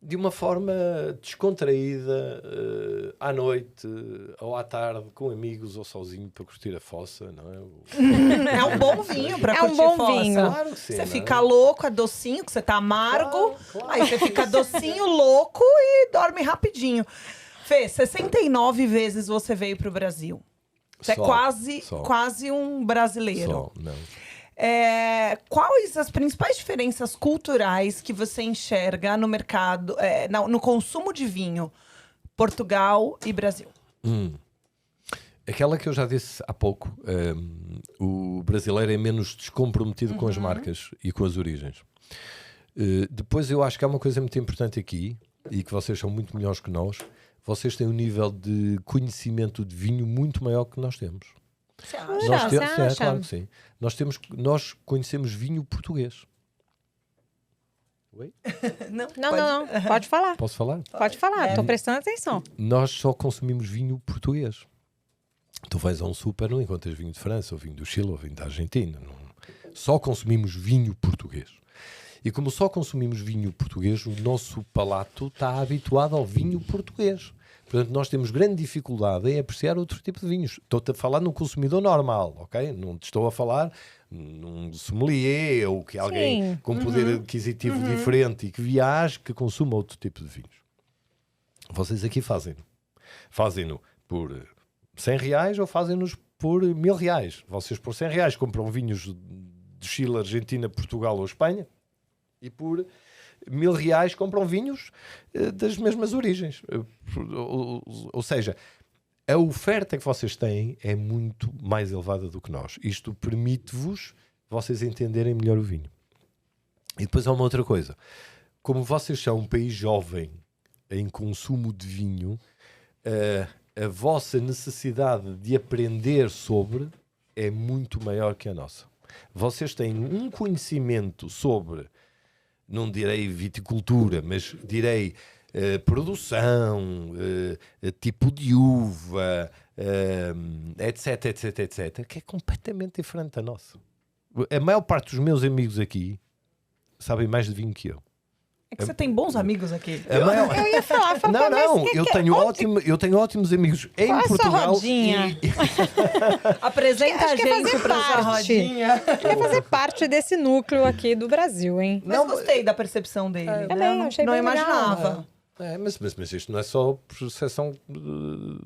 de uma forma descontraída, à noite ou à tarde, com amigos ou sozinho para curtir a fossa, não é? É um bom vinho para É um curtir bom fossa. vinho. Claro que sim, Você não é? fica louco, é docinho, que você tá amargo. Claro. Aí você fica docinho, louco e dorme rapidinho. Fê, 69 vezes você veio pro Brasil. Você é quase um brasileiro. Só, não. Quais as principais diferenças culturais que você enxerga no mercado, no consumo de vinho, Portugal e Brasil? Aquela que eu já disse há pouco, o brasileiro é menos descomprometido com as marcas e com as origens. Depois eu acho que há uma coisa muito importante aqui, e que vocês são muito melhores que nós, vocês têm um nível de conhecimento de vinho muito maior que nós temos. Você acha? Claro que sim. Nós conhecemos vinho português. Oi? Não. Pode falar. Posso falar? Pode falar, estou prestando atenção. Nós só consumimos vinho português. Tu vais a um super, não encontras vinho de França, ou vinho do Chile, ou vinho da Argentina. Não. Só consumimos vinho português. E como só consumimos vinho português, o nosso palato está habituado ao vinho português. Portanto, nós temos grande dificuldade em apreciar outro tipo de vinhos. Estou-te a falar num consumidor normal, ok? Não te estou a falar num sommelier ou que alguém com poder aquisitivo diferente e que viaje, que consuma outro tipo de vinhos. Vocês aqui fazem-no. Fazem-no por R$100 ou fazem-nos por R$1.000. Vocês por R$100 compram vinhos de Chile, Argentina, Portugal ou Espanha e por R$1.000 compram vinhos das mesmas origens. Ou seja, a oferta que vocês têm é muito mais elevada do que nós. Isto permite-vos vocês entenderem melhor o vinho. E depois há uma outra coisa. Como vocês são um país jovem em consumo de vinho, a vossa necessidade de aprender sobre é muito maior que a nossa. Vocês têm um conhecimento sobre, não direi viticultura, mas direi produção, tipo de uva, etc, etc, etc, que é completamente diferente da nossa. A maior parte dos meus amigos aqui sabem mais de vinho que eu. É que você tem bons amigos aqui. Eu ia falar Não, eu tenho ótimos amigos em Qual Portugal. a rodinha? Apresenta a Acho que é gente fazer pra essa parte. rodinha. Quer fazer parte desse núcleo aqui do Brasil, hein? Mas gostei da percepção dele. Também, Né? achei Não bem legal. imaginava. Mas isto não é só percepção de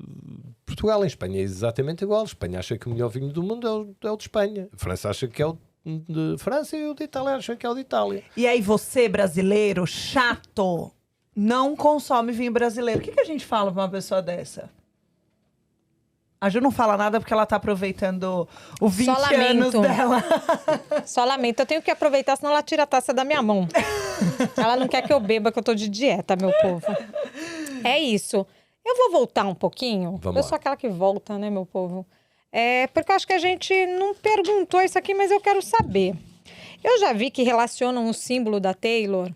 Portugal. Em Espanha é exatamente igual. A Espanha acha que o melhor vinho do mundo é o de Espanha. A França acha que é o de França e o de Itália acha que é o de Itália. E aí você, brasileiro, chato, não consome vinho brasileiro. O que a gente fala pra uma pessoa dessa? A Ju não fala nada porque ela tá aproveitando o 20 Só anos lamento. dela. Só lamento, eu tenho que aproveitar, senão ela tira a taça da minha mão. Ela não quer que eu beba, que eu tô de dieta, meu povo. É isso. Eu vou voltar um pouquinho. Vamos Eu lá. sou aquela que volta, né, meu povo? Porque eu acho que a gente não perguntou isso aqui, mas eu quero saber. Eu já vi que relacionam o símbolo da Taylor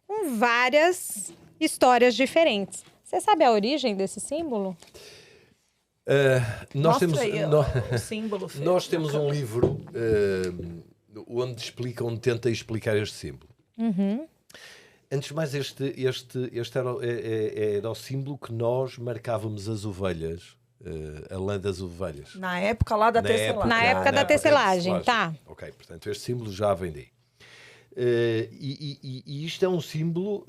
com várias histórias diferentes. Você sabe a origem desse símbolo? Nós temos, Mostra aí nó- o símbolo. Fê. nós temos um livro onde tenta explicar este símbolo. Antes de mais, este era o símbolo que nós marcávamos as ovelhas, a lã das ovelhas. Na época lá da tecelagem. Na época da tecelagem, tá. Ok, portanto, este símbolo já vem daí. E isto é um símbolo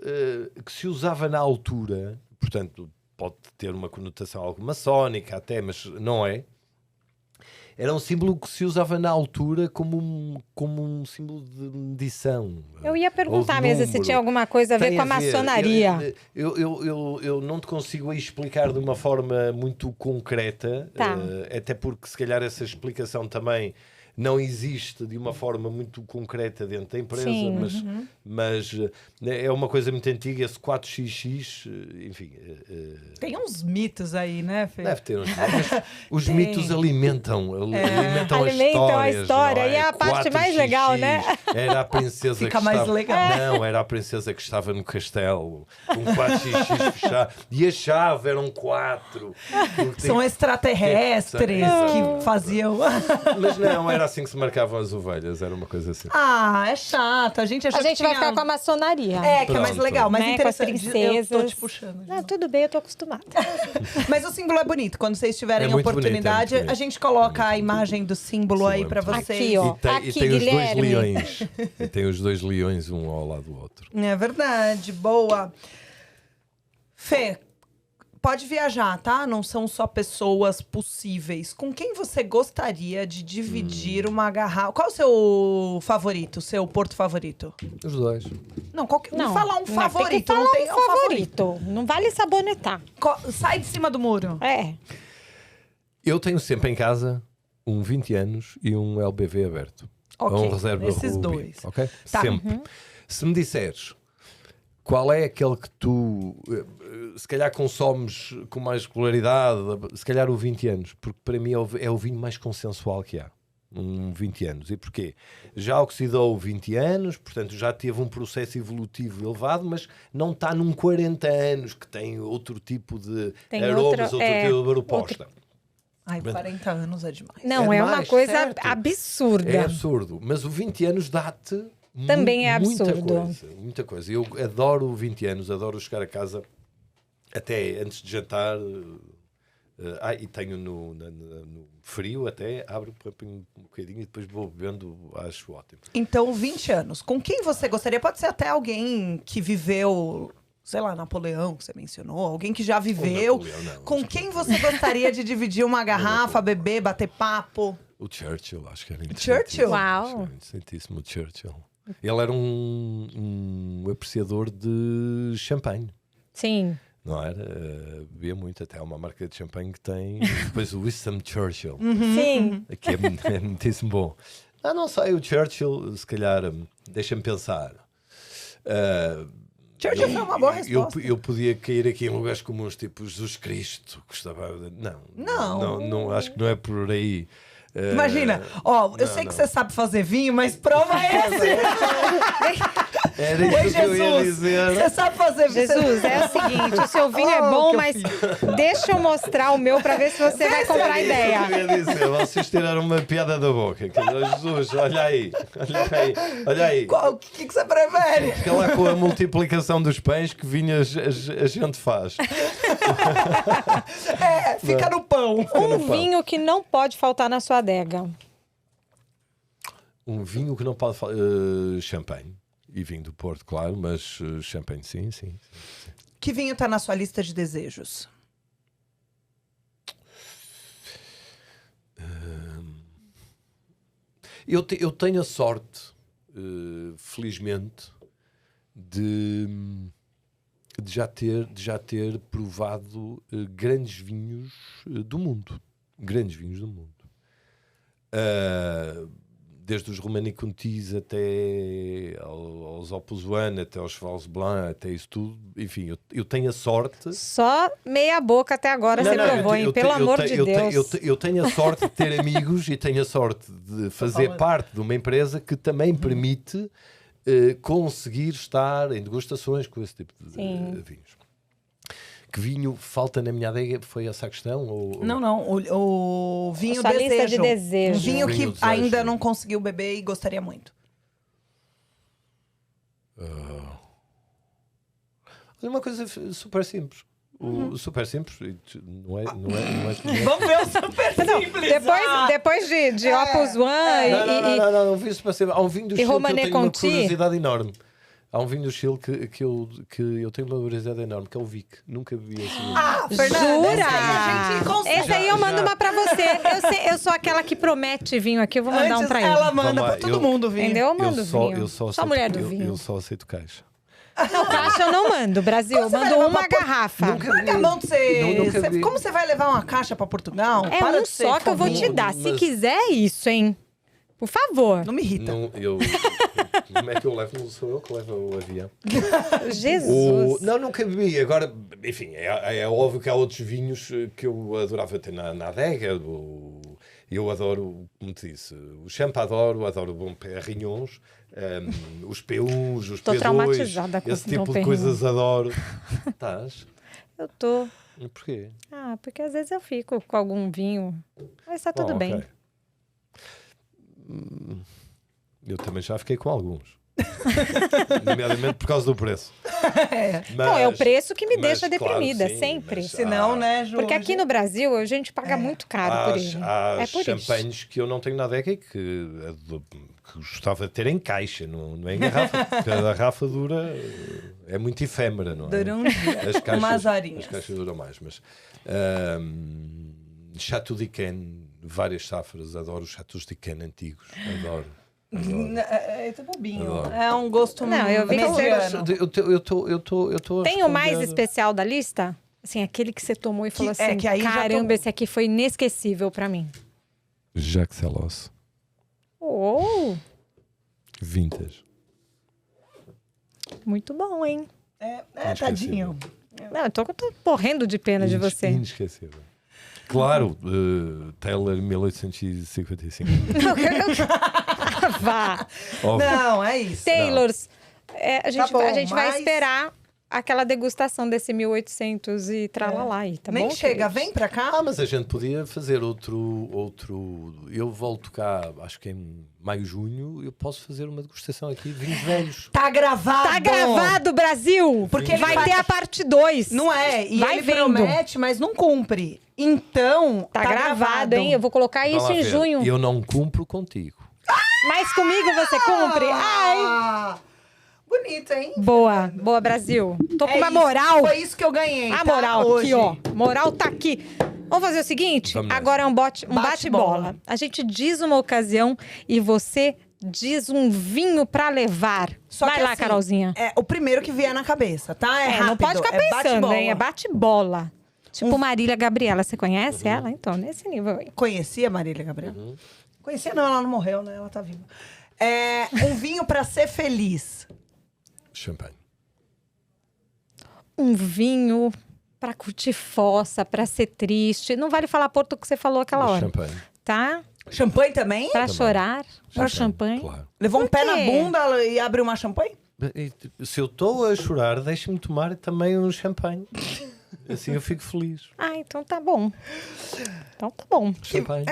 que se usava na altura, portanto, pode ter uma conotação algo maçónica até, mas não é. Era um símbolo que se usava na altura como um símbolo de medição. Eu ia perguntar ou de mesmo se número. tinha alguma coisa a ver Tem com a maçonaria. Eu não te consigo explicar de uma forma muito concreta, Tá. até porque se calhar essa explicação também não existe de uma forma muito concreta dentro da empresa, Sim. mas é uma coisa muito antiga, esse 4XX, enfim. Tem uns mitos aí, né, Fê? Deve ter uns mitos. Os mitos alimentam Alimentam a as história, histórias. e é a parte mais legal, né? Era a princesa Fica que mais estava... legal. Não, era a princesa que estava no castelo, um 4XX fechado, e a chave eram 4. São extraterrestres Exato. que faziam... Mas não, era assim que se marcavam as ovelhas, era uma coisa assim. Ah, é chato. A gente achou A gente que vai tinha... ficar com a maçonaria. É, que é mais Pronto. legal, mais Né, com as interessante. Eu tô princesas. te puxando. de Não, novo. tudo bem, eu tô acostumada. Mas o símbolo é bonito. Quando vocês tiverem É a muito oportunidade, bonito, é muito a gente coloca bonito. a imagem do símbolo Sim, aí é pra muito vocês. Aqui, ó. E tem Aqui, os dois Guilherme. leões. E tem os dois leões, um ao lado do outro. É verdade, boa. Fê, pode viajar, tá? Não são só pessoas possíveis. Com quem você gostaria de dividir uma garrafa? Qual é o seu favorito, seu porto favorito? Os dois. Não, Não, fala um não, favorito. tem que falar não tem um favorito. Não vale sabonetar. Sai de cima do muro. É. Eu tenho sempre em casa um 20 anos e um LBV aberto. Ok, Ou um reserva esses Ruby, dois. ok? Tá. Sempre. Se me disseres qual é aquele que tu se calhar consomes com mais regularidade, se calhar o 20 anos, porque para mim é o vinho mais consensual que há. Um 20 anos. E porquê? Já oxidou 20 anos, portanto já teve um processo evolutivo elevado, mas não está num 40 anos que tem outro tipo de Tem aromas, outra- outro tipo de proposta. Ai, 40 anos é demais. Não, É é uma demais, coisa certo. absurda. É absurdo, mas o 20 anos dá-te Também é absurdo. Muita coisa. Eu adoro o 20 anos, adoro chegar a casa até antes de jantar. E tenho no frio até, abro um bocadinho e depois vou bebendo, acho ótimo. Então, 20 anos. Com quem você gostaria? Pode ser até alguém que viveu, sei lá, Napoleão, que você mencionou. Alguém que já viveu. Napoleão, não, Com acho que quem não. você gostaria de dividir uma garrafa, beber, bater papo? O Churchill, acho que era Churchill? Uau. Acho que era interessantíssimo, o Churchill. Ele era um apreciador de champanhe. Sim. Não era? Bebia muito, até há uma marca de champanhe que tem depois o Winston Churchill, Sim. que é muitíssimo bom. Não sei, o Churchill, se calhar, deixa-me pensar. Churchill foi uma boa resposta. Eu podia cair aqui em lugares comuns, tipo Jesus Cristo, gostava de... Não, acho que não é por aí. Imagina, eu sei que você sabe fazer vinho, mas prova esse. Era Oi, isso que eu ia Jesus, dizer. você sabe fazer vinho. Jesus, é o seguinte, o seu vinho é bom, que eu mas deixa eu mostrar o meu pra ver se você vai comprar a ideia. Eu ia dizer, vocês tiraram uma piada da boca. Jesus, olha aí. O que você prefere? Fica lá com a multiplicação dos pães que vinhas a gente faz. Fica no pão. Um vinho que não pode faltar na sua adega. Um vinho que não pode falar. Champanhe. E vinho do Porto, claro, mas champanhe, sim. Que vinho tá na sua lista de desejos? Eu tenho a sorte, felizmente, de já ter provado grandes vinhos do mundo. Grandes vinhos do mundo. Desde os Romani Contis até aos Opus One, até aos Cheval Blanc, até isso tudo. Enfim, eu tenho a sorte... Só meia boca até agora você provou, hein? Pelo amor de Deus. Eu tenho a sorte de ter amigos e tenho a sorte de fazer parte de uma empresa que também permite conseguir estar em degustações com esse tipo de vinhos. Que vinho falta na minha adega? Foi essa a questão? Não. O vinho Sua desejo. lista de desejos. Um vinho que Vinho desejo. ainda não conseguiu beber e gostaria muito. Uma coisa super simples. Super simples. Não é Vamos ver o super simples. Depois de Opus One não, um vinho super simples. Há um vinho do Chile que eu Romanée tenho uma Conti? curiosidade enorme. Há um vinho do Chile que eu tenho uma curiosidade enorme, que é o Vic. Nunca bebi esse vinho. Fernanda, Jura? esse aí a gente consegue. Esse aí eu mando uma pra você. Eu sou aquela que promete vinho aqui, eu vou mandar um pra ele. Ela manda Vamos lá, pra todo mundo vinho. Entendeu? Eu mando vinho. Eu só Sou a aceito- mulher do eu- vinho. Eu só aceito caixa. Não, caixa eu não mando, Brasil. Eu Como você mando vai levar uma pra garrafa. Larga a mão de você. Nunca vi. Como você vai levar uma caixa pra Portugal? É Para um de ser só que eu vou fofinho. te dar. Se Mas- quiser, é isso, hein? Por favor. Não me irrita. Como é que eu levo? Não sou eu que levo o avião. Jesus. Não, nunca bebi. Agora, enfim, é óbvio que há outros vinhos que eu adorava ter na adega. Eu adoro, como te disse, o champa adoro o Bom Perrignons, os P1s, os Tô P2, traumatizada com esse esse tipo Dom de coisas adoro. Estás? Eu tô. Porquê? Ah, porque às vezes eu fico com algum vinho. Mas tá tudo Bom, bem. ok. Eu também já fiquei com alguns. Nomeadamente por causa do preço. Não, é o preço que me mas, deixa claro, deprimida, sim, sempre. mas Senão, né, Ju? Porque aqui no Brasil a gente paga muito caro por ele. Há É por isso. champanhes que eu não tenho na adega e que gostava de ter em caixa, não é em garrafa. Porque a garrafa dura, é muito efêmera, não é? Dura um dia. As caixas, Umas horinhas. as caixas duram mais, mas Chateau d'Yquem, várias safras, adoro os Chateaux d'Yquem antigos, adoro. É bobinho. Adoro. É um gosto Não, eu vi que você- mediano. Eu estou Tem o mais especial da lista? Assim, aquele que você tomou e falou assim, que aí já caramba, tomou. esse aqui foi inesquecível pra mim. Jacques Celos, Oh, vintage. muito bom, hein? Tadinho. Não, eu tô morrendo de pena de você. Inesquecível. Claro, Taylor 1855. Vá. Óbvio. Não, é isso. Taylors, a gente, bom, a gente vai mas- esperar aquela degustação desse 1800 e tralalá aí, tá Nem bom? chega, queridos? vem pra cá. Ah, mas a gente podia fazer outro. Eu volto cá, acho que em maio, junho, eu posso fazer uma degustação aqui de vinhos velhos. Tá gravado. Tá gravado, Brasil! Porque ele vai vai- ter a parte 2. Não é? E Vai ele vendo. promete, mas não cumpre. Então, Tá gravado, hein? Eu vou colocar Vá isso lá em ver. junho. Eu não cumpro contigo. Mas comigo você cumpre? Ai! Ah, bonito, hein? Boa, boa, Brasil. Tô com É uma isso. moral. Foi isso que eu ganhei, A tá? moral Hoje. aqui, ó. Moral tá aqui. Vamos fazer o seguinte? Vamos nessa. Agora é um Bate-bola. bate-bola. A gente diz uma ocasião e você diz um vinho pra levar. Só Vai que lá, assim, Carolzinha. É o primeiro que vier na cabeça, tá? É rápido. Não pode ficar é pensando, bate-bola. hein? É bate-bola. Tipo Marília Gabriela. Você conhece ela? Então, nesse nível aí. Conhecia a Marília Gabriela? Conhecia, não, ela não morreu, né? Ela tá viva. Um vinho pra ser feliz. Champanhe. Um vinho pra curtir fossa, pra ser triste. Não vale falar Porto que você falou aquela hora, Champanhe. tá? Champanhe também? Pra chorar, pra champanhe. Claro. Levou um Por pé quê? na bunda e abriu uma champanhe? Se eu estou a chorar, deixe-me tomar também um champanhe. Assim eu fico feliz. Ah, então tá bom. Então tá bom. Champanhe.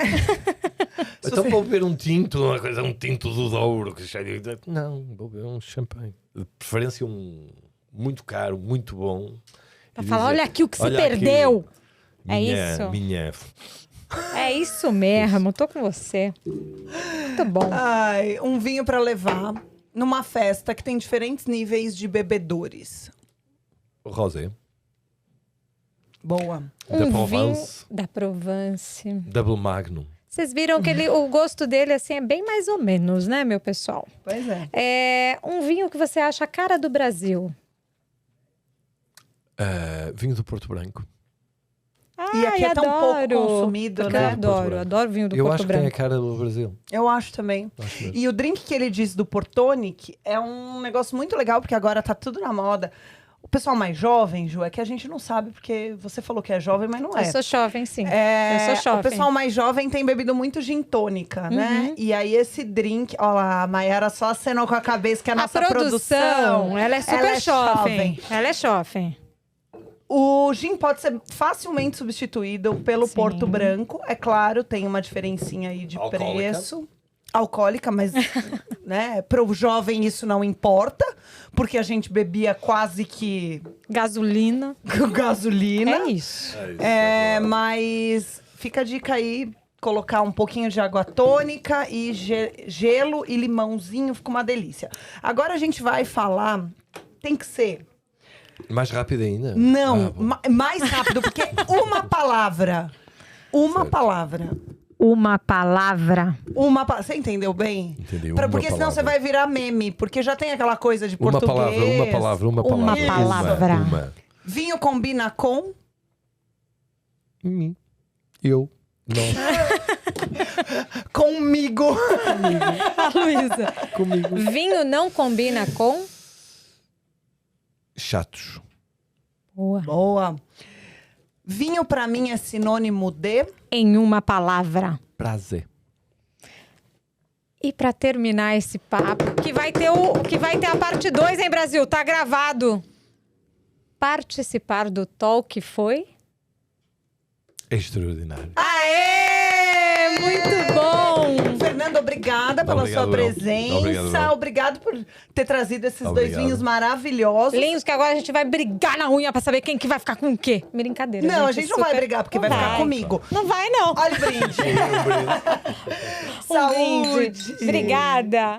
Então vou beber um tinto, um tinto do Douro. Não, vou beber um champanhe. De preferência um muito caro, muito bom. Pra E falar, dizer, olha aqui o que você "Olha aqui, perdeu. É minha- isso? Minha... É isso mesmo, tô com você. Muito bom. Ai, um vinho pra levar numa festa que tem diferentes níveis de bebedores. Rosé. Boa. Da Um vinho Provence. da Provence. Double Magnum. Vocês viram que o gosto dele assim é bem mais ou menos, né, meu pessoal? Pois é. É um vinho que você acha a cara do Brasil. Vinho do Porto Branco. E aqui é tão pouco adoro. consumido, Porque né? Eu adoro, adoro vinho do Eu Porto acho que Branco. tem a cara do Brasil. Eu acho também. Acho mesmo. E o drink que ele diz do Portonic é um negócio muito legal, porque agora tá tudo na moda. O pessoal mais jovem, Ju, é que a gente não sabe, porque você falou que é jovem, mas não é. Eu sou jovem, sim. É, Eu sou jovem. o pessoal mais jovem tem bebido muito gin tônica, né? E aí esse drink... Ó lá, a Mayara só acenou com a cabeça que a nossa produção... ela é super é jovem. Ela é jovem. O gin pode ser facilmente substituído pelo Sim. Porto Branco. É claro, tem uma diferencinha aí de Alcoólica. preço. Alcoólica, mas né, pro jovem isso não importa, porque a gente bebia quase que Gasolina. gasolina. É isso. É isso, É, claro. mas fica a dica aí colocar um pouquinho de água tônica e gelo e limãozinho, fica uma delícia. Agora a gente vai falar, tem que ser... Mais rápido ainda? Não, bom. mais rápido, porque uma palavra. Uma Certo. palavra. Uma palavra. Você entendeu bem? Entendi, Porque senão você vai virar meme, porque já tem aquela coisa de Uma português. palavra. Uma palavra. Uma. Vinho combina com... Mim. Eu. Nós. Comigo. A Luísa. Comigo. Vinho não combina com... Chatos. Boa. Boa. Vinho pra mim é sinônimo de... Em uma palavra. Prazer. E pra terminar esse papo, que vai ter a parte 2, hein, Brasil? Tá gravado. Participar do talk foi... Extraordinário. Aê! Muito bom! Fernando, obrigada pela Obrigado, sua Bel. presença. Obrigado, Bel. Obrigado por ter trazido esses dois Obrigado. vinhos maravilhosos. Lindos, que agora a gente vai brigar na unha pra saber quem que vai ficar com o quê. Brincadeira, Não, a gente não vai super- brigar, porque Não vai ficar comigo. Não vai, não. Olha o brinde. Um brinde. Saúde. Obrigada.